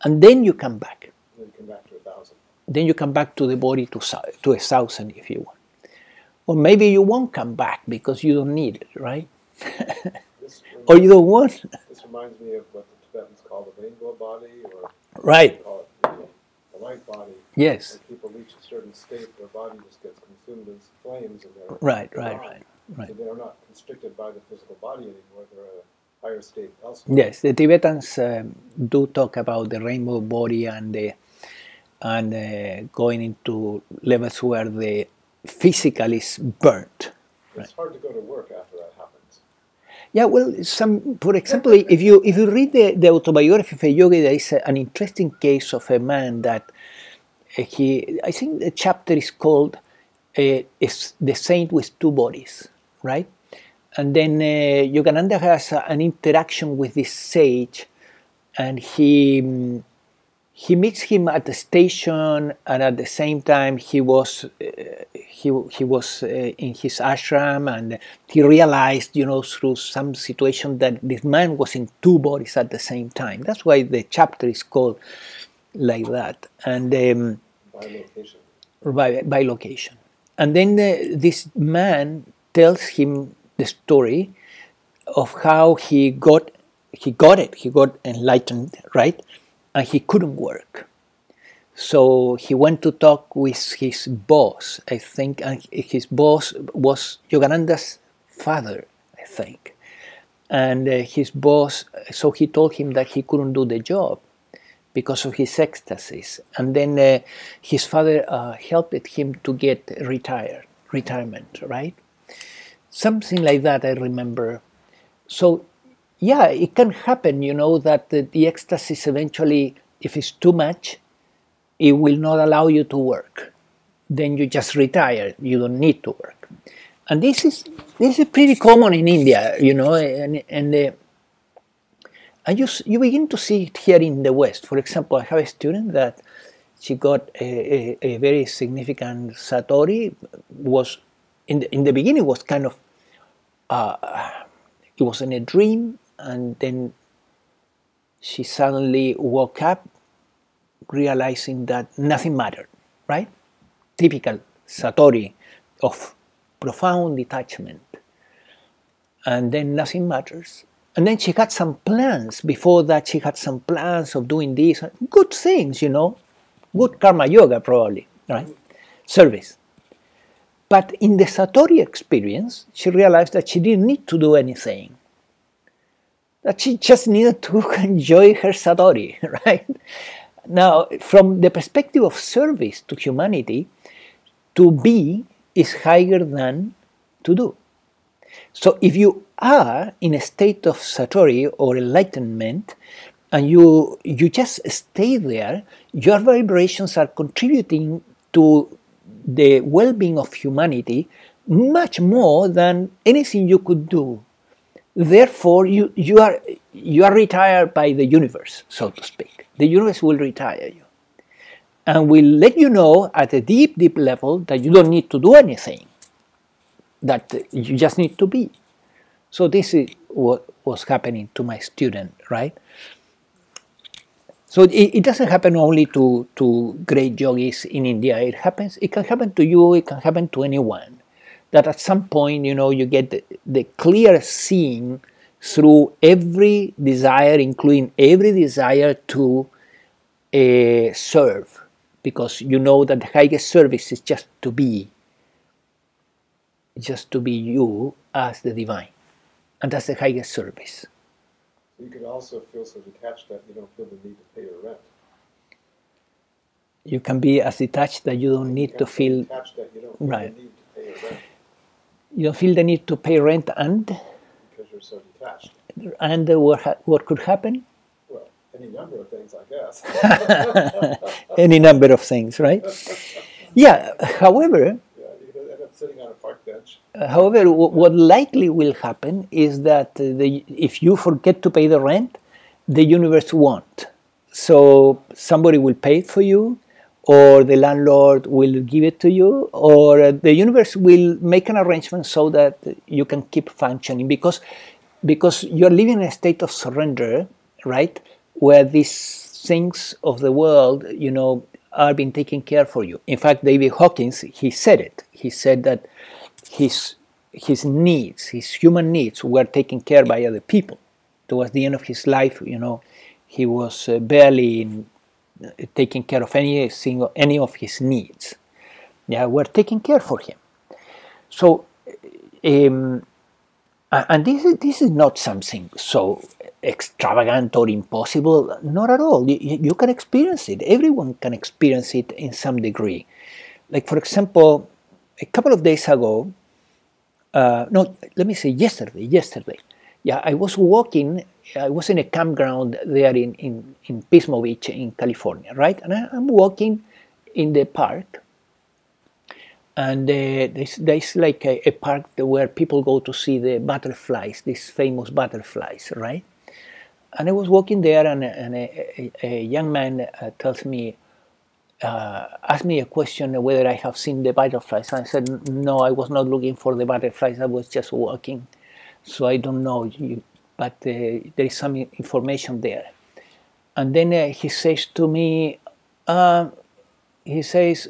and then you come back. And then come back to 1000. Then you come back to the body to 1000 if you want. Or maybe you won't come back because you don't need it, right? Or you don't want. This reminds me of what the Tibetans call the rainbow body, or Right. they call it the light body. Yes. When people reach a certain state, their body just gets consumed in flames, and they're Right. So they're not constricted by the physical body anymore. They're a higher state elsewhere. Yes, the Tibetans do talk about the rainbow body and going into levels where the physical is burnt. It's hard to go to work after that happens. Yeah, well, for example, if you read the autobiography of a yogi, there is an interesting case of a man that I think the chapter is called is the saint with two bodies, right? And then Yogananda has an interaction with this sage, and he he meets him at the station, and at the same time he was in his ashram, and he realized, you know, through some situation that this man was in two bodies at the same time. That's why the chapter is called like that. And By location. by location. And then this man tells him the story of how he got enlightened, right? And he couldn't work. So he went to talk with his boss, I think, and his boss was Yogananda's father, I think. And his boss, so he told him that he couldn't do the job because of his ecstasies. And then his father helped him to get retirement, right? Something like that, I remember. So, yeah, it can happen, you know, that the ecstasis eventually, if it's too much, it will not allow you to work. Then you just retire. You don't need to work. And this is pretty common in India, you know, and you begin to see it here in the West. For example, I have a student that she got a very significant satori. Was in the beginning was kind of it was in a dream, and then she suddenly woke up realizing that nothing mattered, right? Typical satori of profound detachment. And then nothing matters. And then she had some plans. Before that, she had some plans of doing this. Good things, you know. Good karma yoga, probably, right? Service. But in the satori experience, she realized that she didn't need to do anything. That she just needed to enjoy her satori, right? Now, from the perspective of service to humanity, to be is higher than to do. So if you are in a state of satori or enlightenment, and you just stay there, your vibrations are contributing to the well-being of humanity much more than anything you could do. Therefore, you are retired by the universe, so to speak. The universe will retire you and will let you know at a deep, deep level that you don't need to do anything, that you just need to be. So this is what was happening to my student, right? So it doesn't happen only to great yogis in India. It can happen to you, it can happen to anyone. That at some point, you know, you get the clear seeing through every desire, including every desire to serve, because you know that the highest service is just to be you as the divine, and that's the highest service. You could also feel so detached that you don't feel the need to pay your rent. You can be as detached that you don't need to feel detached that you don't feel right. the need to pay your rent. You don't feel the need to pay rent, and because you're so detached. And what could happen? Well, any number of things, I guess. Any number of things, right? Yeah. However, yeah, you could end up sitting on a park bench. However, what likely will happen is that if you forget to pay the rent, the universe won't. So somebody will pay it for you, or the landlord will give it to you, or the universe will make an arrangement so that you can keep functioning, because you're living in a state of surrender, right? Where these things of the world, you know, are being taken care for you. In fact, David Hawkins, he said it. He said that his needs, his human needs, were taken care by other people. Towards the end of his life, you know, he was barely taking care of any of his needs. Yeah, were taken care for him. So, and this is not something so extravagant or impossible. Not at all. You can experience it. Everyone can experience it in some degree. Like, for example, a couple of days ago, yesterday. Yeah, I was walking. I was in a campground there in Pismo Beach in California, right? And I'm walking in the park, and there's like a park where people go to see the butterflies, these famous butterflies, right? I was walking there, and a young man tells me, asked me a question whether I have seen the butterflies. And I said, no, I was not looking for the butterflies. I was just walking, so I don't know you, but there is some information there. And then he says to me, he says,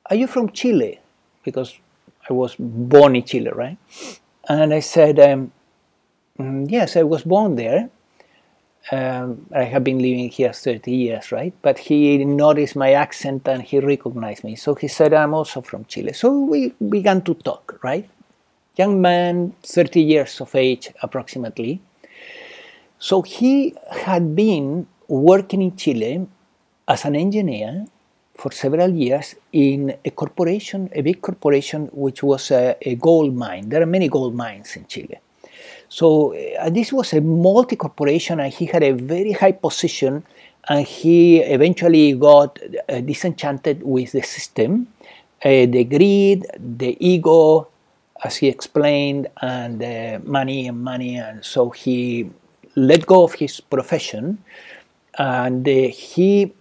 are you from Chile? Because I was born in Chile, right? And I said, yes, I was born there. I have been living here 30 years, right? But he noticed my accent and he recognized me. So he said, I'm also from Chile. So we began to talk, right? Young man, 30 years of age approximately. So he had been working in Chile as an engineer for several years in a corporation, a big corporation, which was a gold mine. There are many gold mines in Chile. So this was a multi-corporation, and he had a very high position, and he eventually got disenchanted with the system, the greed, the ego, as he explained, and money, and so he let go of his profession, and he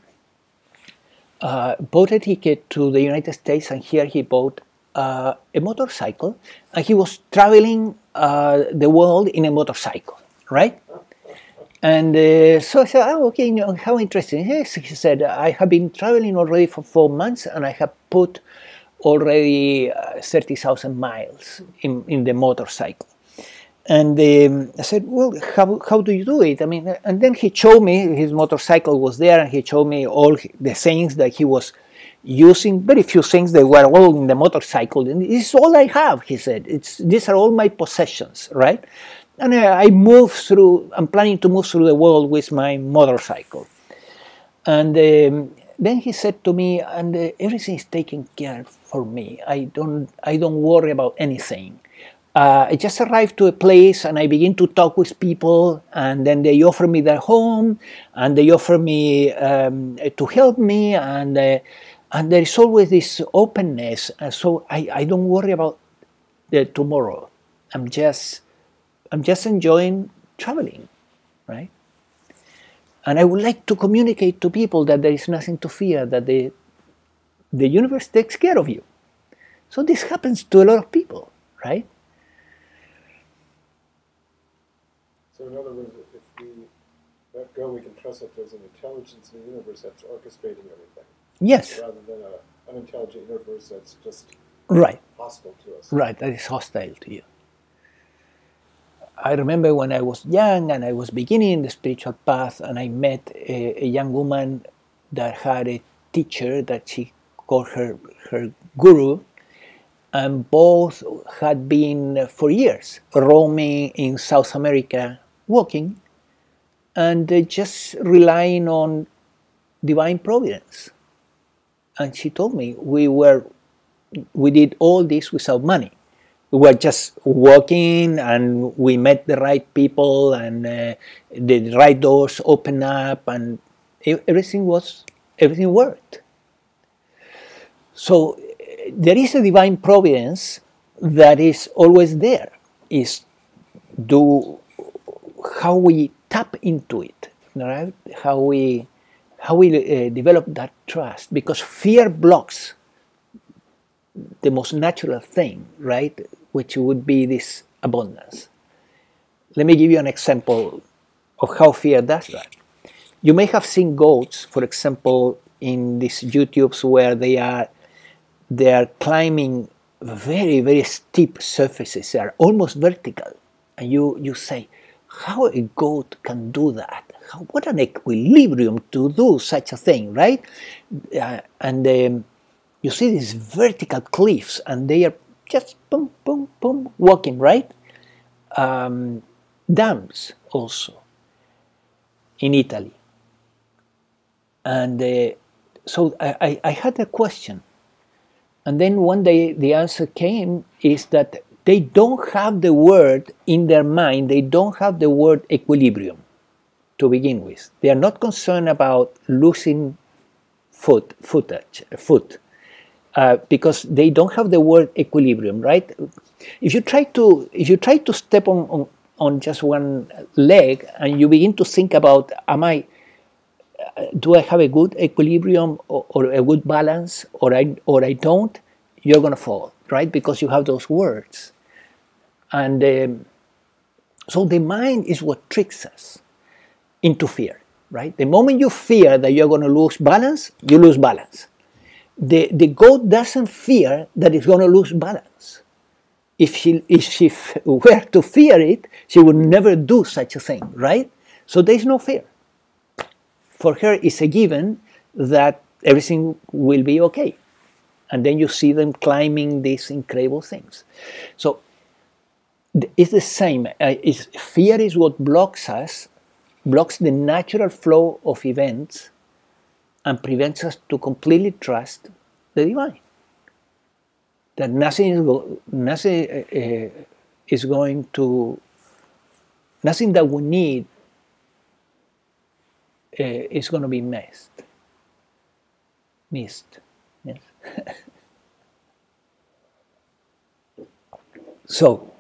bought a ticket to the United States, and here he bought a motorcycle, and he was traveling the world in a motorcycle, right? And so I said, oh, okay, you know, how interesting. Yes, he said, I have been traveling already for 4 months, and I have put already 30,000 miles in the motorcycle. And I said, well, how do you do it? I mean, and then he showed me, his motorcycle was there, and he showed me all the things that he was using, very few things. They were all in the motorcycle. And this is all I have, he said. These are all my possessions, right? And I'm planning to move through the world with my motorcycle. And then he said to me, and everything is taken care for me. I don't worry about anything. I just arrived to a place and I begin to talk with people, and then they offer me their home, and they offer me to help me, and there is always this openness. And so I don't worry about the tomorrow. I'm just enjoying traveling, right? And I would like to communicate to people that there is nothing to fear, that the universe takes care of you. So this happens to a lot of people, right? So in other words, if we let go, we can trust that there's an intelligence in the universe that's orchestrating everything. Yes. Rather than an unintelligent universe that's just right. hostile to us. Right, that is hostile to you. I remember when I was young and I was beginning the spiritual path, and I met a young woman that had a teacher that she called her guru, and both had been for years roaming in South America, walking, and just relying on divine providence. And she told me we did all this without money. We were just walking, and we met the right people, and the right doors opened up, and everything worked. So there is a divine providence that is always there. Is how we tap into it, right? How we develop that trust, because fear blocks the most natural thing, right? Which would be this abundance. Let me give you an example of how fear does that. You may have seen goats, for example, in these YouTubes where they are climbing very, very steep surfaces. They are almost vertical. And you say, how a goat can do that? What an equilibrium to do such a thing, right? You see these vertical cliffs, and they are just boom, boom, boom, walking, right? Dams also in Italy. And so I had a question. And then one day the answer came is that they don't have the word in their mind, they don't have the word equilibrium to begin with. They are not concerned about losing foot, because they don't have the word equilibrium, right? If you try to step on on just one leg, and you begin to think about, do I have a good equilibrium or a good balance, or I don't, you're going to fall, right? Because you have those words. And so the mind is what tricks us into fear, right? The moment you fear that you're going to lose balance, you lose balance. The goat doesn't fear that it's going to lose balance. If she were to fear it, she would never do such a thing, right? So there's no fear. For her, it's a given that everything will be okay. And then you see them climbing these incredible things. So it's the same. Fear is what blocks us, blocks the natural flow of events, and prevents us to completely trust the divine. That nothing that we need is going to be missed. Yes. So,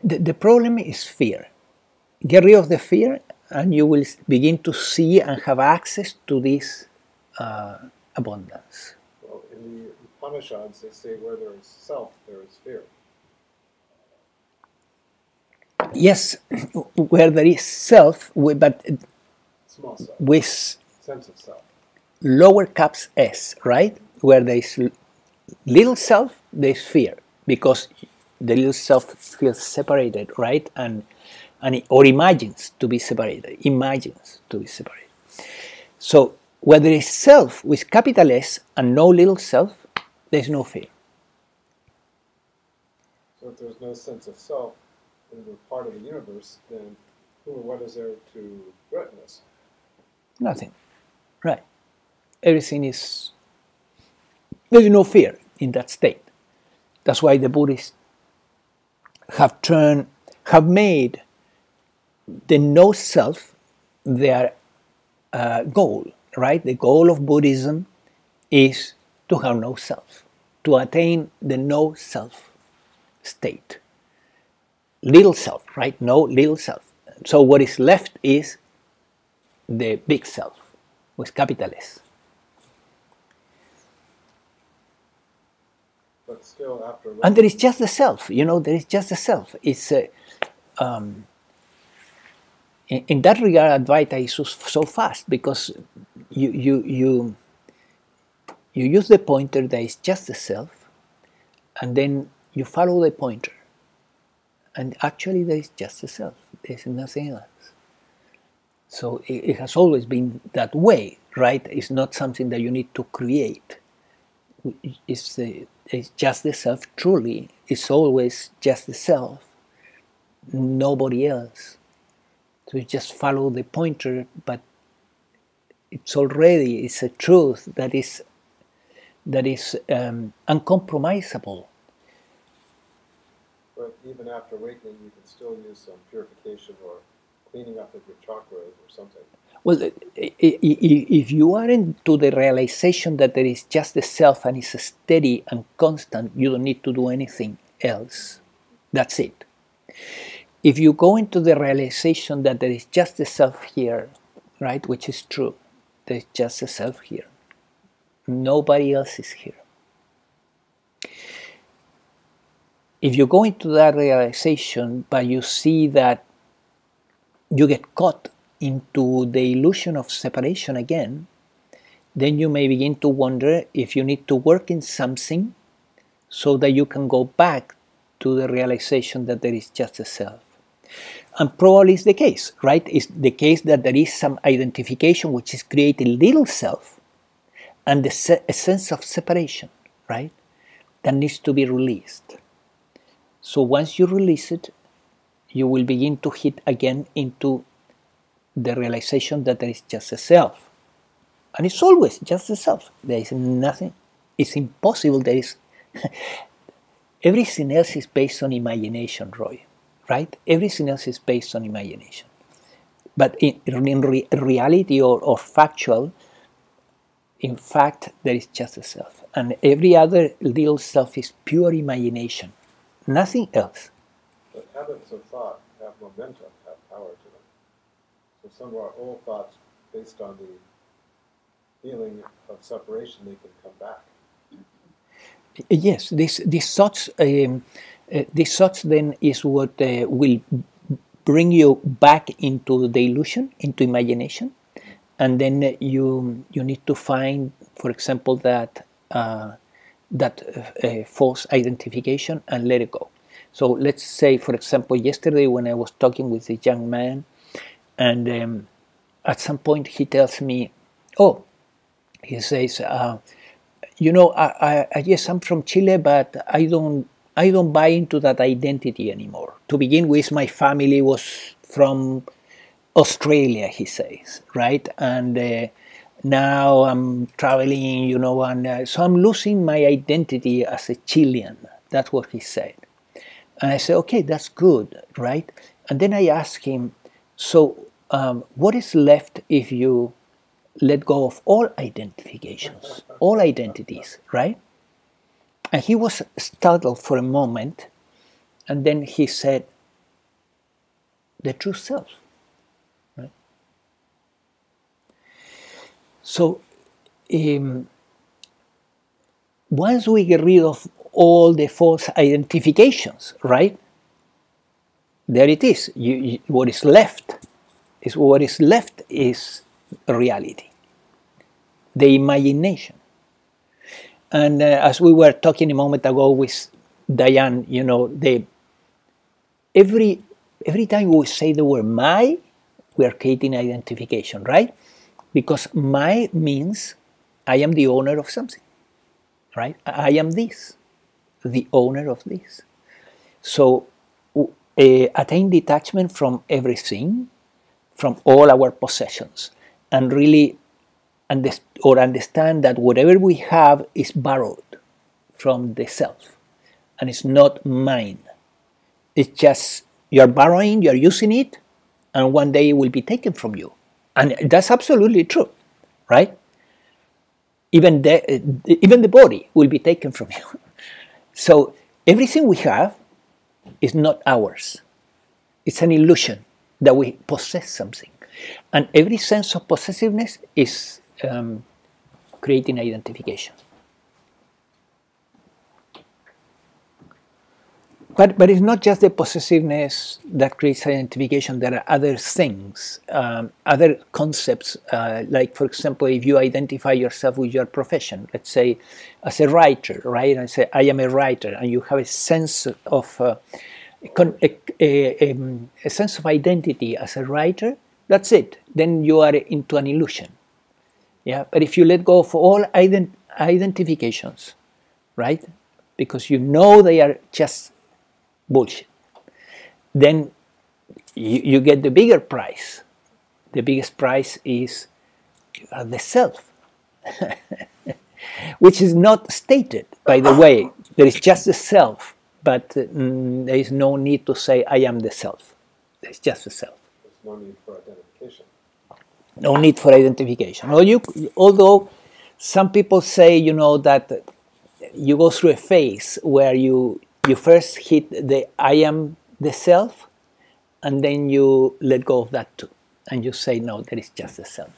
the problem is fear. Get rid of the fear, and you will begin to see and have access to this abundance. Well, in the Upanishads, they say where there is self, there is fear. Yes, where there is self, but Small self. with Sense of self. lower caps S, right? Where there is little self, there is fear, because the little self feels separated, right? Or imagines to be separated. So where there is self with capital S and no little self, there is no fear. So if there's no sense of self, and we're part of the universe, then who or what is there to threaten us? Nothing. Right. Everything is... There is no fear in that state. That's why the Buddhists have made the no self their goal, right? The goal of Buddhism is to have no self, to attain the no self state. Little self, right? No little self. So what is left is the big self with capital S. But still, after... And there is just the self, there is just the self. It's in that regard, Advaita is so fast, because you use the pointer that is just the self, and then you follow the pointer. And actually there is just the self, there is nothing else. So it has always been that way, right? It's not something that you need to create. It's just the self, truly. It's always just the self, nobody else. So you just follow the pointer, but it's a truth that is uncompromisable. But even after awakening, you can still use some purification or cleaning up of your chakras or something. Well, if you are into the realization that there is just the self and it's steady and constant, you don't need to do anything else. That's it. If you go into the realization that there is just the self here, right, which is true, there is just the self here. Nobody else is here. If you go into that realization, but you see that you get caught into the illusion of separation again, then you may begin to wonder if you need to work in something so that you can go back to the realization that there is just a self. And probably it's the case, right? It's the case that there is some identification which is creating little self and a sense of separation, right? That needs to be released. So once you release it, you will begin to hit again into the realization that there is just a self. And it's always just a self. There is nothing. It's impossible. There is... Everything else is based on imagination, Roy. Right? Everything else is based on imagination. But in reality or factual, in fact, there is just a self. And every other little self is pure imagination. nothing else. But habits of thought have momentum, have power to them. So some of our old thoughts, based on the feeling of separation, they can come back. Yes, these thoughts then is what will bring you back into the illusion, into imagination, and then you need to find, for example, that false identification and let it go. So let's say, for example, yesterday when I was talking with a young man, and at some point he tells me, "Oh," he says, "You know, yes, I'm from Chile, but I don't buy into that identity anymore. To begin with, my family was from Australia," he says, right? And now I'm traveling, you know, and so I'm losing my identity as a Chilean. That's what he said. And I said, okay, that's good, right? And then I asked him, so what is left if you let go of all identifications, all identities, right? And he was startled for a moment, and then he said, the true self, right? So once we get rid of all the false identifications, right? There it is. What is left is reality, the imagination. And as we were talking a moment ago with Diane, you know, every time we say the word "my," we are creating identification, right? Because "my" means I am the owner of something, right? I am this, the owner of this. So attain detachment from everything, from all our possessions, and really understand that whatever we have is borrowed from the self, and it's not mine. It's just you're borrowing, you're using it, and one day it will be taken from you. And that's absolutely true, right? Even the body will be taken from you. So everything we have is not ours. It's an illusion that we possess something. And every sense of possessiveness is creating identification. But it's not just the possessiveness that creates identification. There are other things, other concepts, like, for example, if you identify yourself with your profession, let's say as a writer, right? And say, I am a writer, and you have a sense of a sense of identity as a writer, that's it. Then you are into an illusion. Yeah. But if you let go of all identifications, right? Because you know they are just bullshit, then you get the bigger prize. The biggest prize is the self, which is not stated, by the way. There is just the self, but there is no need to say I am the self. There's just the self. There's no need for identification. No need for identification. Although some people say, you know, that you go through a phase where you first hit the I am the self, and then you let go of that too, and you say, no, there is just the self.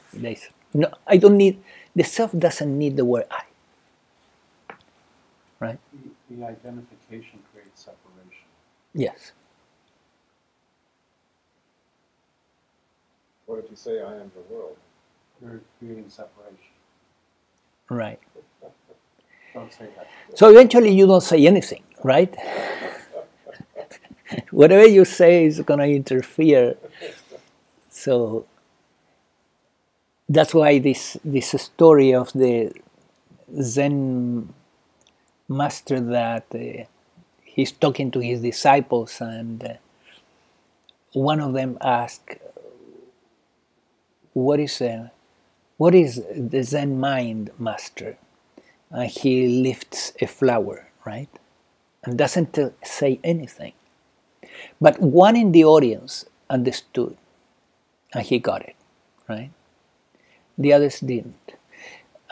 No, I don't need, the self doesn't need the word I. Right? The identification creates separation. Yes. What if you say I am the world? You're creating separation. Right. Don't say that. So eventually you don't say anything, right? Whatever you say is going to interfere. So that's why this story of the Zen master that he's talking to his disciples, and one of them asked, what is the Zen mind, master? And he lifts a flower, right? And doesn't say anything. But one in the audience understood, and he got it, right? The others didn't.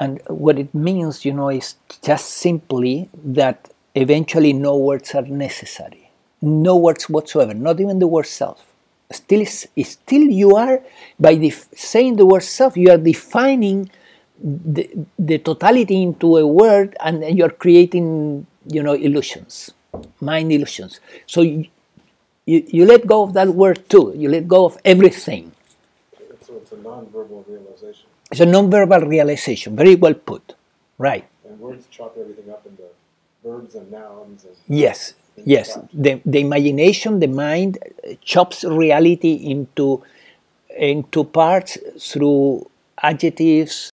And what it means, you know, is just simply that eventually no words are necessary. No words whatsoever, not even the word self. Still you are, by saying the word self, you are defining the totality into a word, and you're creating, illusions, mind illusions. So you let go of that word too. You let go of everything. So it's a non-verbal realization. It's a non-verbal realization. Very well put. Right. And words chop everything up into verbs and nouns. And yes. The imagination, the mind chops reality into parts through adjectives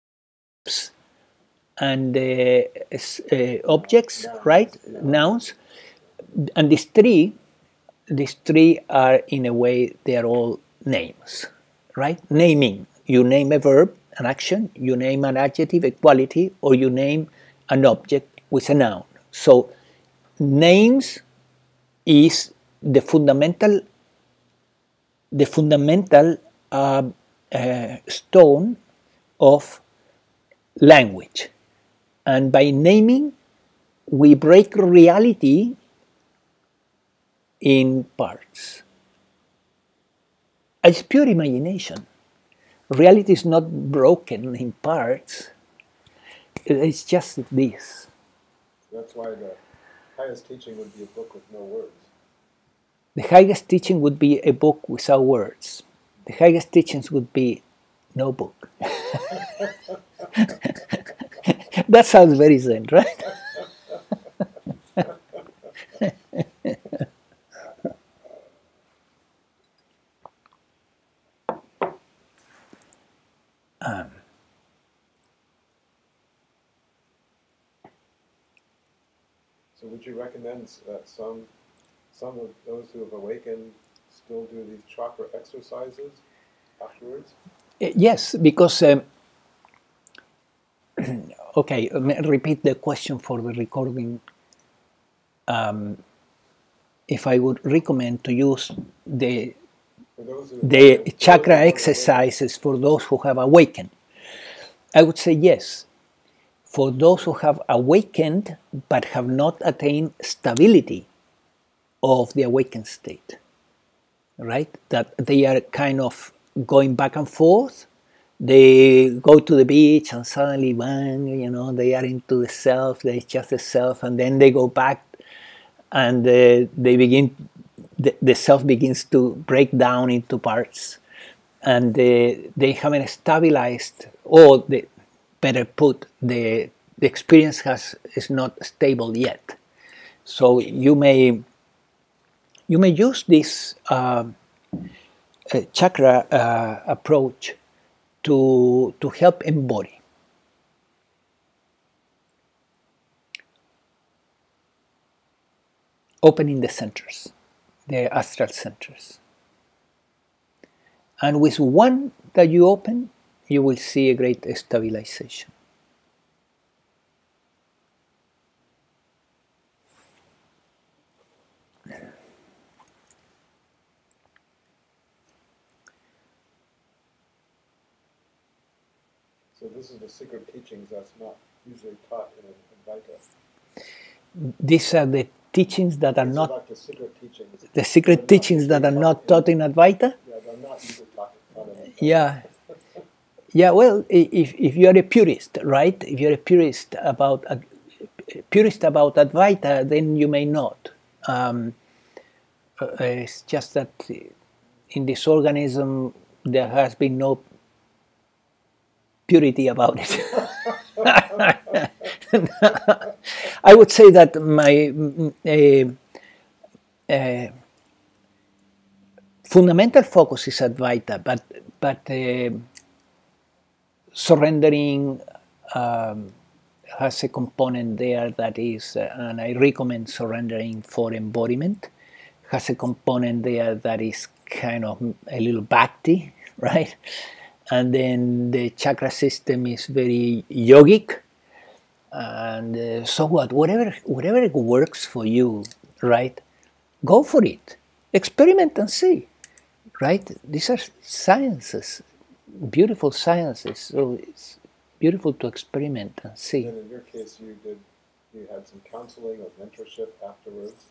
and objects, nouns, right? yeah. Nouns. And these three are, in a way, they are all names, right? Naming. You name a verb, an action, you name an adjective, a quality, or you name an object with a noun. So names is the fundamental stone of language. And by naming, we break reality in parts. It's pure imagination. Reality is not broken in parts. It's just this. That's why the highest teaching would be a book with no words. The highest teaching would be a book without words. The highest teachings would be no book. That sounds very Zen, right? So would you recommend that some of those who have awakened still do these chakra exercises afterwards? Yes, because okay, repeat the question for the recording. If I would recommend to use the chakra exercises for those who have awakened, I would say yes. For those who have awakened but have not attained stability of the awakened state, right? That they are kind of going back and forth. They go to the beach and suddenly, bang, they are into the self, they're just the self, and then they go back and the self begins to break down into parts, and they haven't stabilized, or better put, the experience is not stable yet. So you may use this chakra approach to help embody. Opening the centers, the astral centers. And with one that you open, you will see a great stabilization. So this is the secret teachings that's not usually taught in Advaita. These are the teachings that are not like the secret teachings. The secret teachings that are not taught in Advaita. Yeah, they're not usually taught in Advaita. Yeah. Yeah, well, if you're a purist, right? If you're a purist about Advaita, then you may not. It's just that in this organism there has been no purity about it. I would say that my fundamental focus is Advaita, but surrendering has a component there that is, and I recommend surrendering for embodiment, has a component there that is kind of a little bhakti, right? And then the chakra system is very yogic, and so what? Whatever works for you, right? Go for it. Experiment and see, right? These are sciences, beautiful sciences. So it's beautiful to experiment and see. And in your case, you did you had some counseling or mentorship afterwards.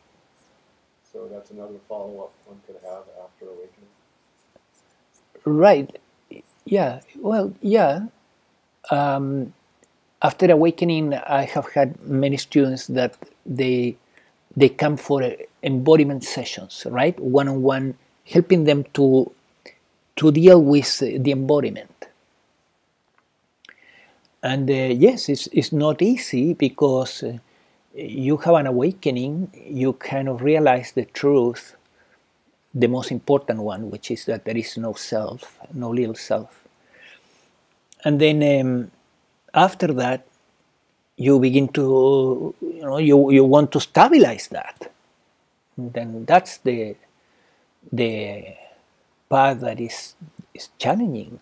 So that's another follow-up one could have after awakening. Right. Yeah. Well, yeah. After awakening, I have had many students that they come for embodiment sessions, right? One-on-one, helping them to deal with the embodiment. And yes, it's not easy because you have an awakening, you kind of realize the truth, the most important one, which is that there is no self, no little self. And then after that, you begin to, you want to stabilize that. And then that's the part that is challenging.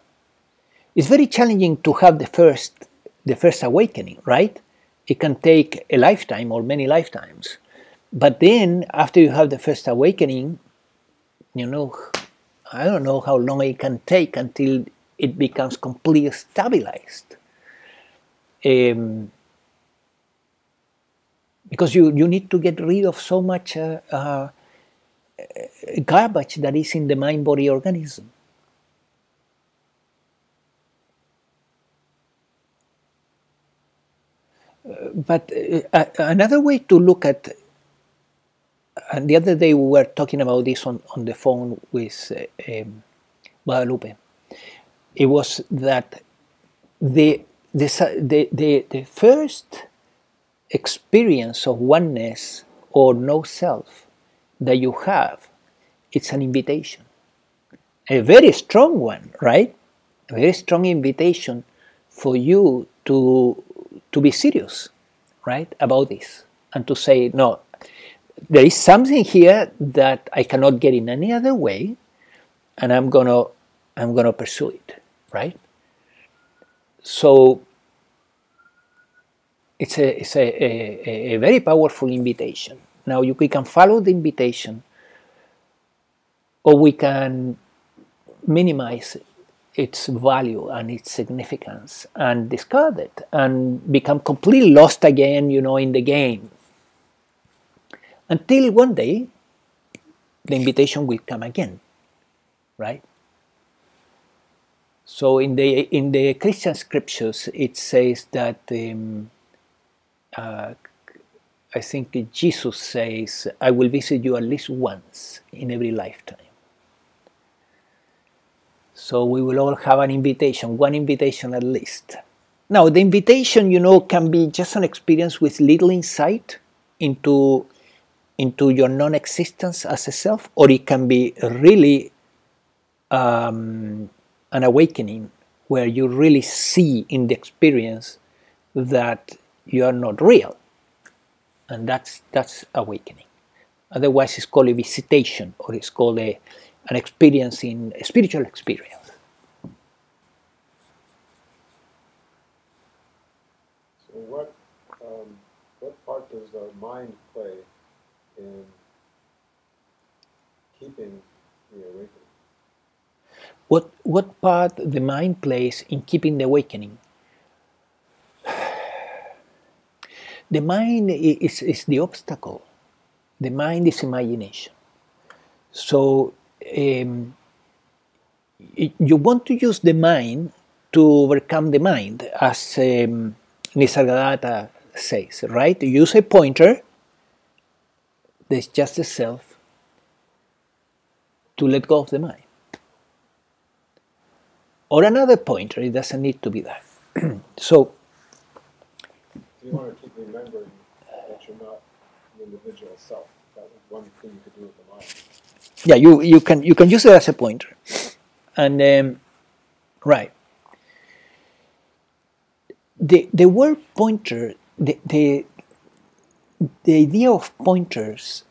It's very challenging to have the first awakening, right? It can take a lifetime or many lifetimes. But then, after you have the first awakening, I don't know how long it can take until it becomes completely stabilized. Because you need to get rid of so much garbage that is in the mind-body organism. But another way to look at, and the other day we were talking about this on the phone with Guadalupe, it was that the first experience of oneness or no self that you have, it's an invitation. A very strong one, right? A very strong invitation for you to be serious, right, about this, and to say, no, there is something here that I cannot get in any other way, and I'm gonna pursue it, right? So it's a very powerful invitation. Now we can follow the invitation, or we can minimize its value and its significance and discard it and become completely lost again, in the game. Until one day, the invitation will come again, right? So in the Christian scriptures, it says that I think Jesus says, I will visit you at least once in every lifetime. So we will all have an invitation, one invitation at least. Now, the invitation, can be just an experience with little insight into your non-existence as a self, or it can be really an awakening where you really see in the experience that you are not real. And that's awakening. Otherwise, it's called a visitation, or it's called an experience in a spiritual experience. So what part does our mind play in keeping the awakening? What part the mind plays in keeping the awakening? The mind is the obstacle. The mind is imagination. So you want to use the mind to overcome the mind, as Nisargadatta says, right? You use a pointer, there's just a self, to let go of the mind. Or another pointer, it doesn't need to be that. So you want to keep remembering that you're not an individual self. That was one thing you could do with the mind. Yeah, you can use it as a pointer, and right. The word pointer, the idea of pointers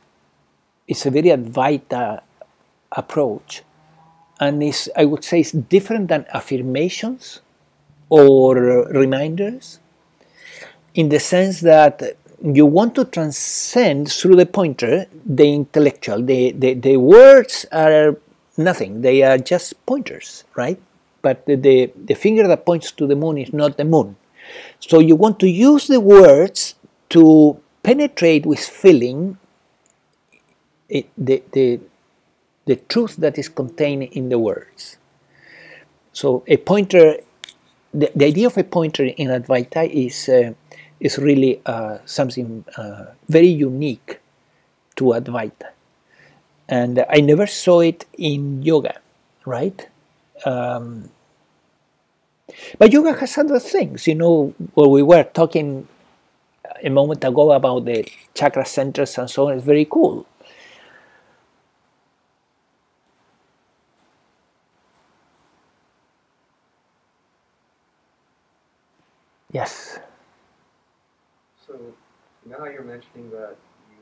is a very Advaita approach, and I would say it's different than affirmations or reminders, in the sense that you want to transcend through the pointer the intellectual. The words are nothing, they are just pointers, right? But the finger that points to the moon is not the moon. So you want to use the words to penetrate with feeling the truth that is contained in the words. So a pointer, the idea of a pointer in Advaita is really something very unique to Advaita. And I never saw it in yoga, right? But yoga has other things, you know, what we were talking a moment ago about the chakra centers and so on. It's very cool. Yes. So, you know how you're mentioning that you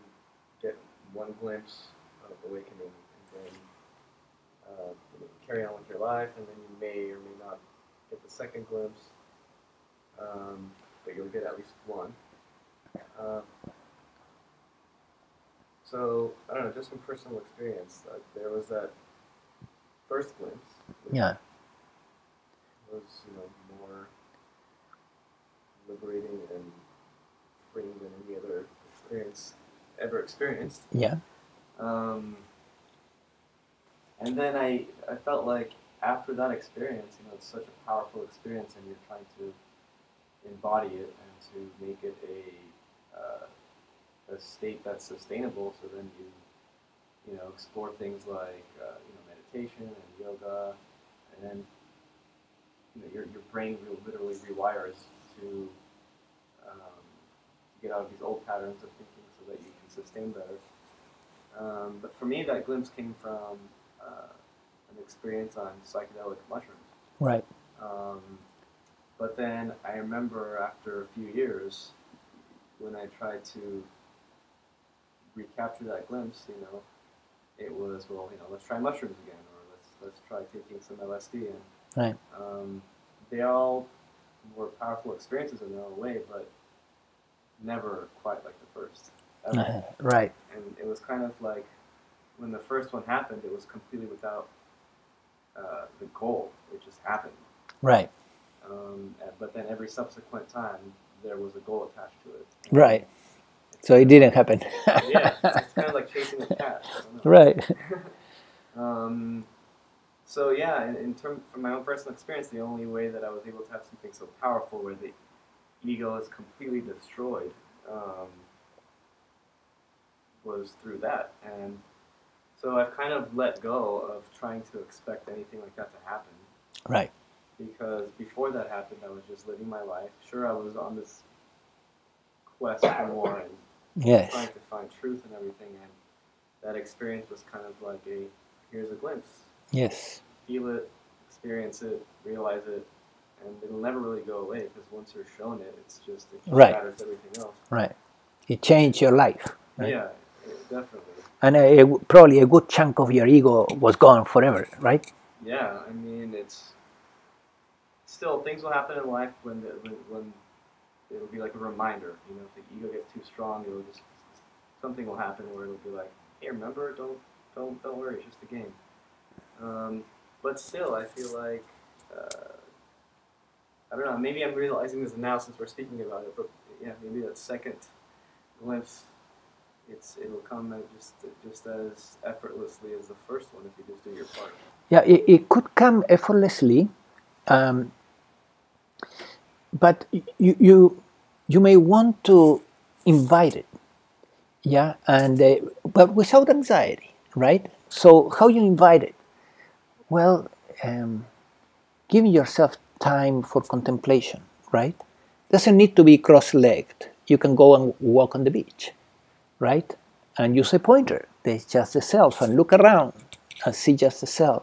get one glimpse of awakening and then you carry on with your life, and then you may or may not get the second glimpse, but you'll get at least one. So, I don't know, just from personal experience, there was that first glimpse. Yeah. Was, you know, more liberating and freeing than any other experience ever experienced. Yeah. And then I felt like after that experience, you know, it's such a powerful experience, and you're trying to embody it and to make it a state that's sustainable. So then you know, explore things like you know, meditation and yoga, and then you know, your brain literally rewires to get out of these old patterns of thinking so that you can sustain better. But for me, that glimpse came from an experience on psychedelic mushrooms. Right. But then I remember after a few years, when I tried to recapture that glimpse, you know, it was, well, you know, let's try mushrooms again, or let's try taking some LSD. And Right. they all were powerful experiences in their own way, but never quite like the first. Ever. Right. And it was kind of like, when the first one happened, it was completely without the goal. It just happened. Right. But then every subsequent time, there was a goal attached to it. Right. So it didn't happen. Yeah, it's kind of like chasing a cat. I don't know. Right. So yeah, in terms from my own personal experience, the only way that I was able to have something so powerful where the ego is completely destroyed was through that. And so I've kind of let go of trying to expect anything like that to happen. Right. Because before that happened, I was just living my life. Sure, I was on this quest for more and Yes. trying to find truth and everything, and that experience was kind of like here's a glimpse. Yes. Feel it, experience it, realize it, and it'll never really go away, because once you're shown it, it just Right. shatters everything else. Right. It changed your life. Right? Yeah, definitely. And probably a good chunk of your ego was gone forever, right? Yeah, I mean, it's still, things will happen in life when it'll be like a reminder. You know, if the ego gets too strong, it'll just, something will happen where it'll be like, hey, remember, don't worry, it's just a game. But still, I feel like I don't know. Maybe I'm realizing this now since we're speaking about it. But yeah, maybe that second glimpse, it'll come just as effortlessly as the first one if you just do your part. Yeah, it could come effortlessly, but you may want to invite it. Yeah, and but without anxiety, right? So how you invite it? Well, giving yourself time for contemplation, right? Doesn't need to be cross-legged. You can go and walk on the beach, right? And use a pointer. There's just the self, and look around and see just the self.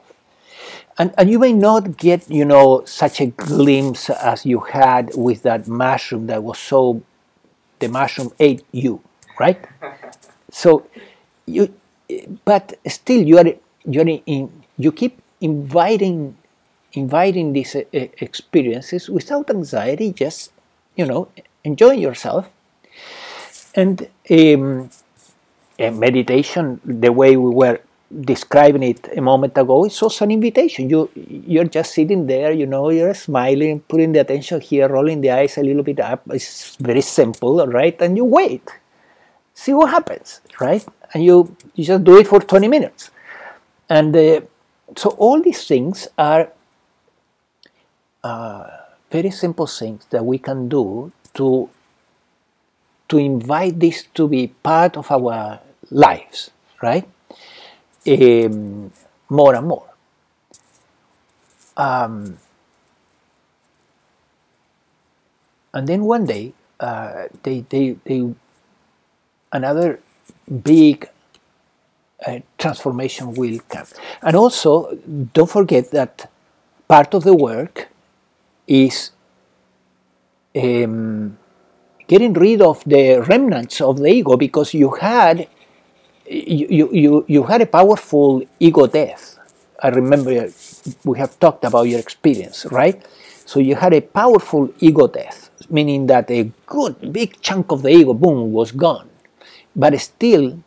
And you may not get, you know, such a glimpse as you had with that mushroom that was so, the mushroom ate you, right? So but still you keep inviting these experiences without anxiety, just, you know, enjoying yourself. And meditation, the way we were describing it a moment ago, it's also an invitation. You're just sitting there, you know, you're smiling, putting the attention here, rolling the eyes a little bit up. It's very simple, right? And you wait, see what happens, right? And you just do it for 20 minutes. And so all these things are very simple things that we can do to invite this to be part of our lives, right? More and more. And then one day, another big transformation will come. And also, don't forget that part of the work is getting rid of the remnants of the ego, because you had a powerful ego death. I remember we have talked about your experience, right? So you had a powerful ego death, meaning that a good big chunk of the ego, boom, was gone. But still,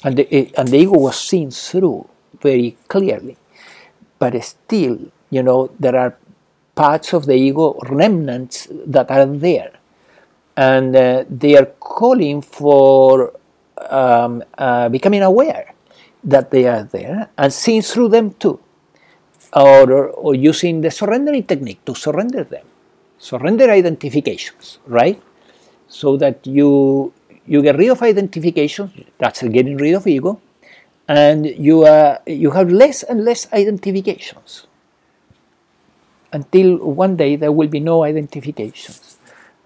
and the ego was seen through very clearly. But still, you know, there are parts of the ego, remnants, that are there. And they are calling for becoming aware that they are there and seeing through them too. Or using the surrendering technique to surrender them. Surrender identifications, right? So that you get rid of identifications, that's getting rid of ego, and you have less and less identifications. Until one day there will be no identifications.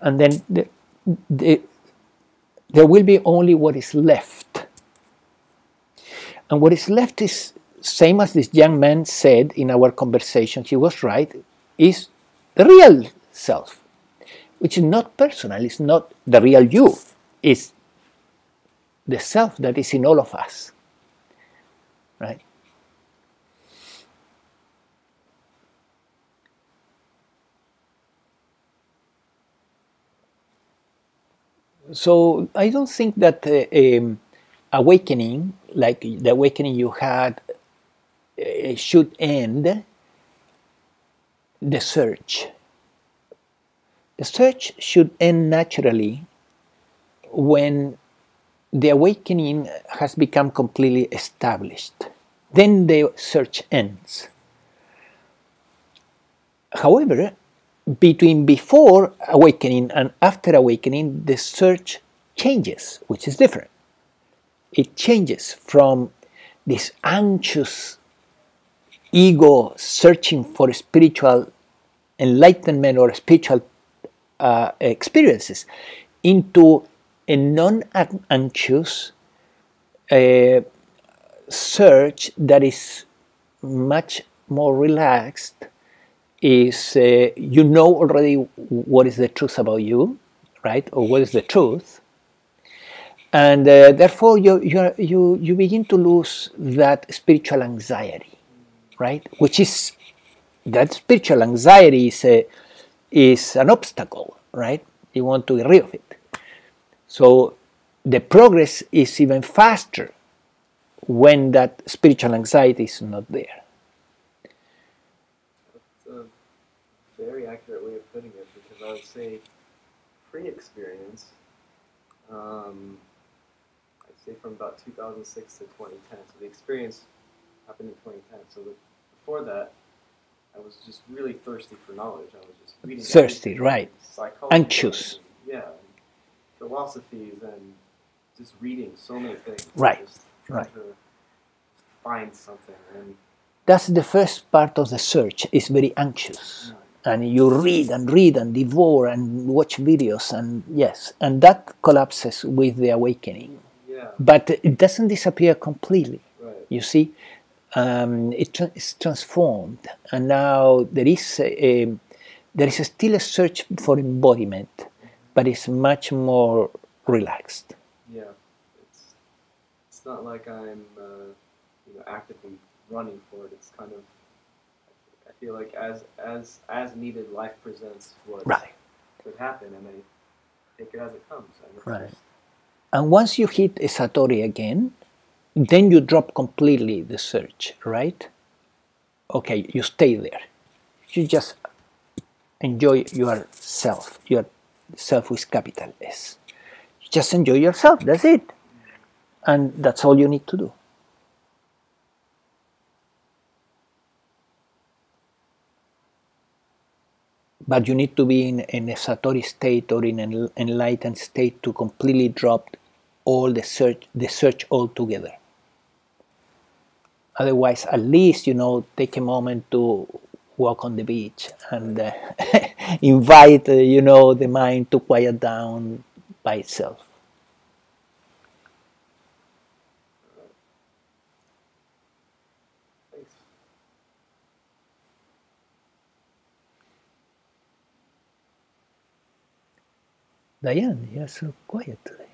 And then there will be only what is left. And what is left is, same as this young man said in our conversation, he was right, is the real self, which is not personal, it's not the real you, it's the self that is in all of us, right? So I don't think that awakening, like the awakening you had, should end the search. The search should end naturally when the awakening has become completely established. Then the search ends. However, between before awakening and after awakening, the search changes, which is different. It changes from this anxious ego searching for spiritual enlightenment or spiritual experiences into a non-anxious search that is much more relaxed. Is you know already what is the truth about you, right? Or what is the truth, and therefore you begin to lose that spiritual anxiety, right? Which is that spiritual anxiety is an obstacle, right? You want to get rid of it. So the progress is even faster when that spiritual anxiety is not there. Very accurate way of putting it, because I would say pre-experience, I'd say from about 2006 to 2010. So the experience happened in 2010. So before that, I was just really thirsty for knowledge. I was just reading. Thirsty, right? Psychology, anxious. Yeah, philosophies, and just reading so many things. Right, just right. To find something. And that's the first part of the search. It's very anxious. And you read and devour and watch videos, and yes, and that collapses with the awakening. Yeah. But it doesn't disappear completely. Right. You see, it's transformed, and now there is still a search for embodiment, but it's much more relaxed. Yeah, it's not like I'm actively running for it. It's kind of, I feel like as needed, life presents what could happen, and I take it as it comes. Right. And once you hit a satori again, then you drop completely the search, right? Okay, you stay there. You just enjoy yourself with capital S. Just enjoy yourself, that's it. And that's all you need to do. But you need to be in a Satori state or in an enlightened state to completely drop all the search altogether. Otherwise, at least, take a moment to walk on the beach and invite, the mind to quiet down by itself. Thanks. Diane, you're so quiet today.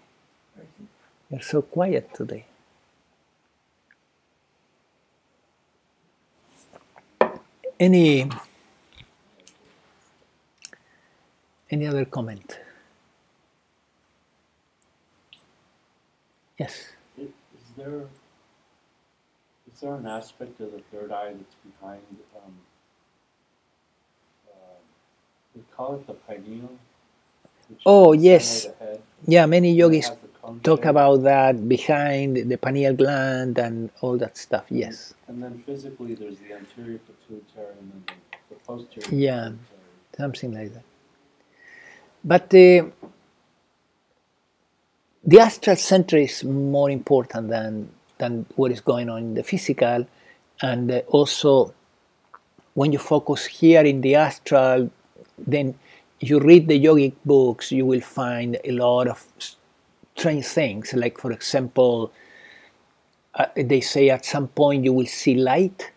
You're so quiet today. Any other comment? Yes. Is there an aspect of the third eye that's behind? We call it the pineal. Oh yes, ahead, yeah. Many yogis talk shape. about that behind the pineal gland and all that stuff. Yes. And then physically, there's the anterior pituitary and then the posterior. Yeah, pituitary. something like that. But the astral center is more important than what is going on in the physical, and also when you focus here in the astral, then you read the yogic books, you will find a lot of strange things. Like, for example, they say at some point you will see light,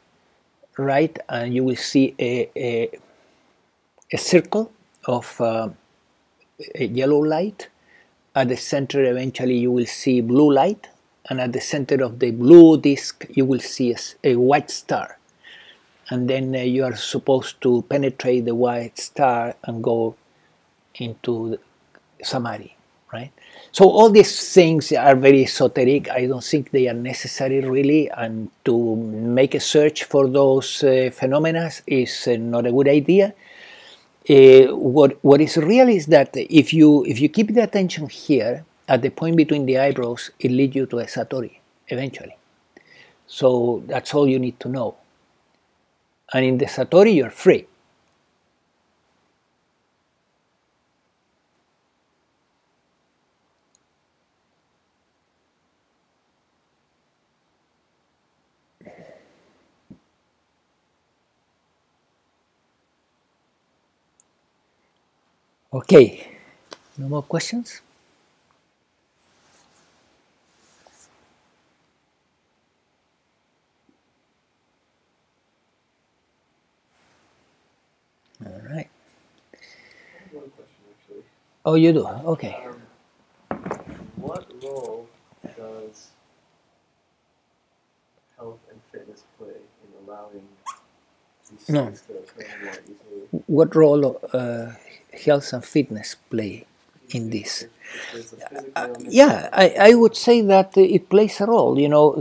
right? And you will see a circle of a yellow light. At the center, eventually, you will see blue light. And at the center of the blue disk, you will see a white star. And then you are supposed to penetrate the white star and go into samadhi, right? So all these things are very esoteric. I don't think they are necessary really, and to make a search for those phenomena is not a good idea. What is real is that if you keep the attention here at the point between the eyebrows, it leads you to a satori eventually. So that's all you need to know. And in the satori, you're free. Okay, no more questions? All right. I have one question actually. Oh, you do? Okay. What role does health and fitness play in allowing these states to occur more easily? What role health and fitness play in this? Yeah, I would say that it plays a role.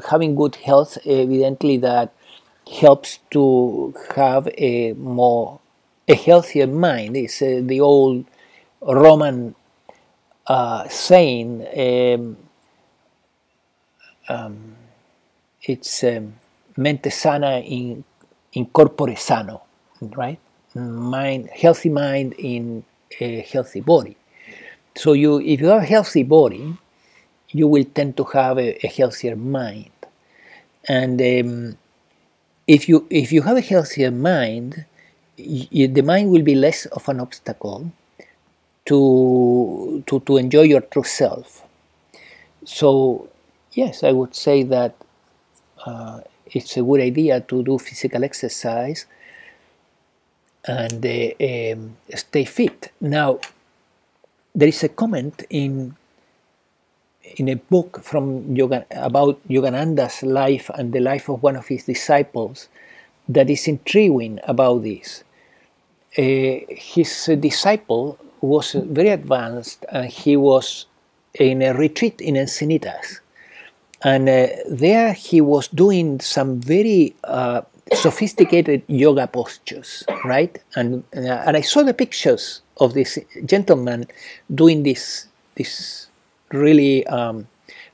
Having good health, evidently, that helps to have a healthier mind. It's the old Roman saying. It's mente sana in corpore sano, right? Healthy mind in a healthy body. So if you have a healthy body, you will tend to have a healthier mind. And if you have a healthier mind, the mind will be less of an obstacle to enjoy your true self. So yes, I would say that it's a good idea to do physical exercise and stay fit. Now, there is a comment in a book from about Yogananda's life and the life of one of his disciples that is intriguing about this. His disciple was very advanced, and he was in a retreat in Encinitas. And there he was doing some very sophisticated yoga postures, right? And I saw the pictures of this gentleman doing this really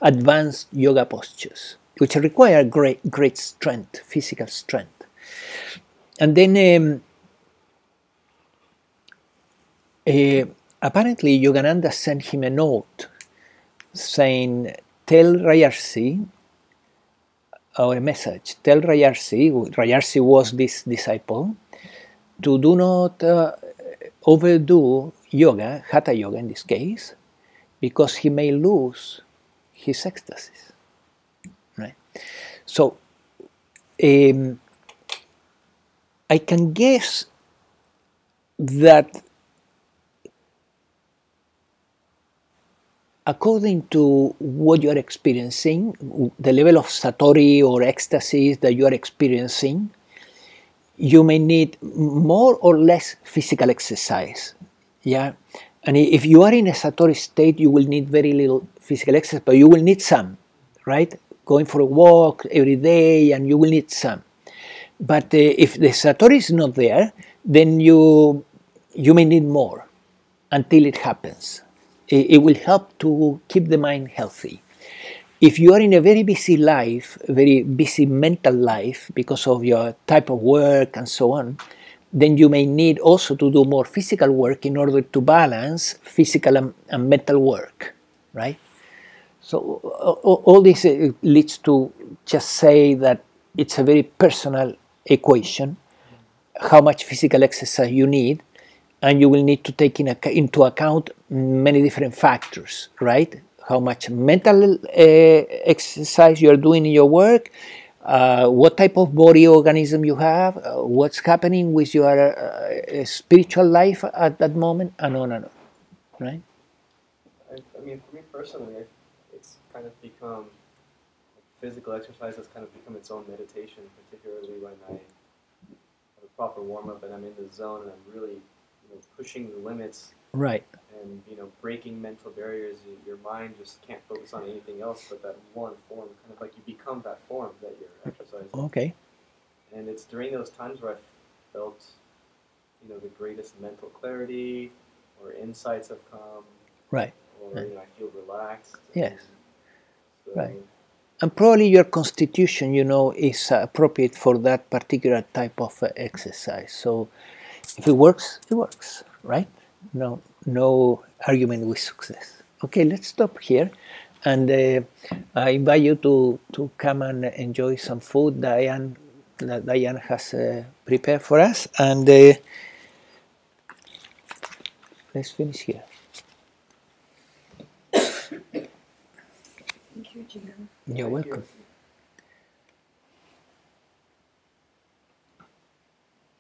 advanced yoga postures, which require great strength, physical strength. And then apparently Yogananda sent him a note saying, tell Rajarsi, or a message, tell Rajarsi was this disciple, to do not overdo yoga, hatha yoga in this case, because he may lose his ecstasies, right? So I can guess that according to what you are experiencing, the level of satori or ecstasy that you are experiencing, you may need more or less physical exercise. Yeah, and if you are in a satori state, you will need very little physical exercise, but you will need some, right? Going for a walk every day, and you will need some. But if the satori is not there, then you may need more until it happens. It will help to keep the mind healthy. If you are in a very busy life, very busy mental life because of your type of work and so on, then you may need also to do more physical work in order to balance physical and mental work, right? So all this leads to just say that it's a very personal equation, how much physical exercise you need, and you will need to take into account many different factors, right? How much mental exercise you are doing in your work, what type of body organism you have, what's happening with your spiritual life at that moment, and on and on, right? I mean, for me personally, it's kind of become, physical exercise has kind of become its own meditation, particularly when I have a proper warm-up and I'm in the zone and I'm really pushing the limits, right, and breaking mental barriers. Your mind just can't focus on anything else but that one form. Kind of like you become that form that you're exercising. Okay. And it's during those times where I felt, the greatest mental clarity, or insights have come. Right. Or right. I feel relaxed. Yes. So, right. And probably your constitution, is appropriate for that particular type of exercise. So if it works, right? No argument with success. Okay, let's stop here. And I invite you to come and enjoy some food Diane has prepared for us. And let's finish here. Thank you, Jim. You're welcome.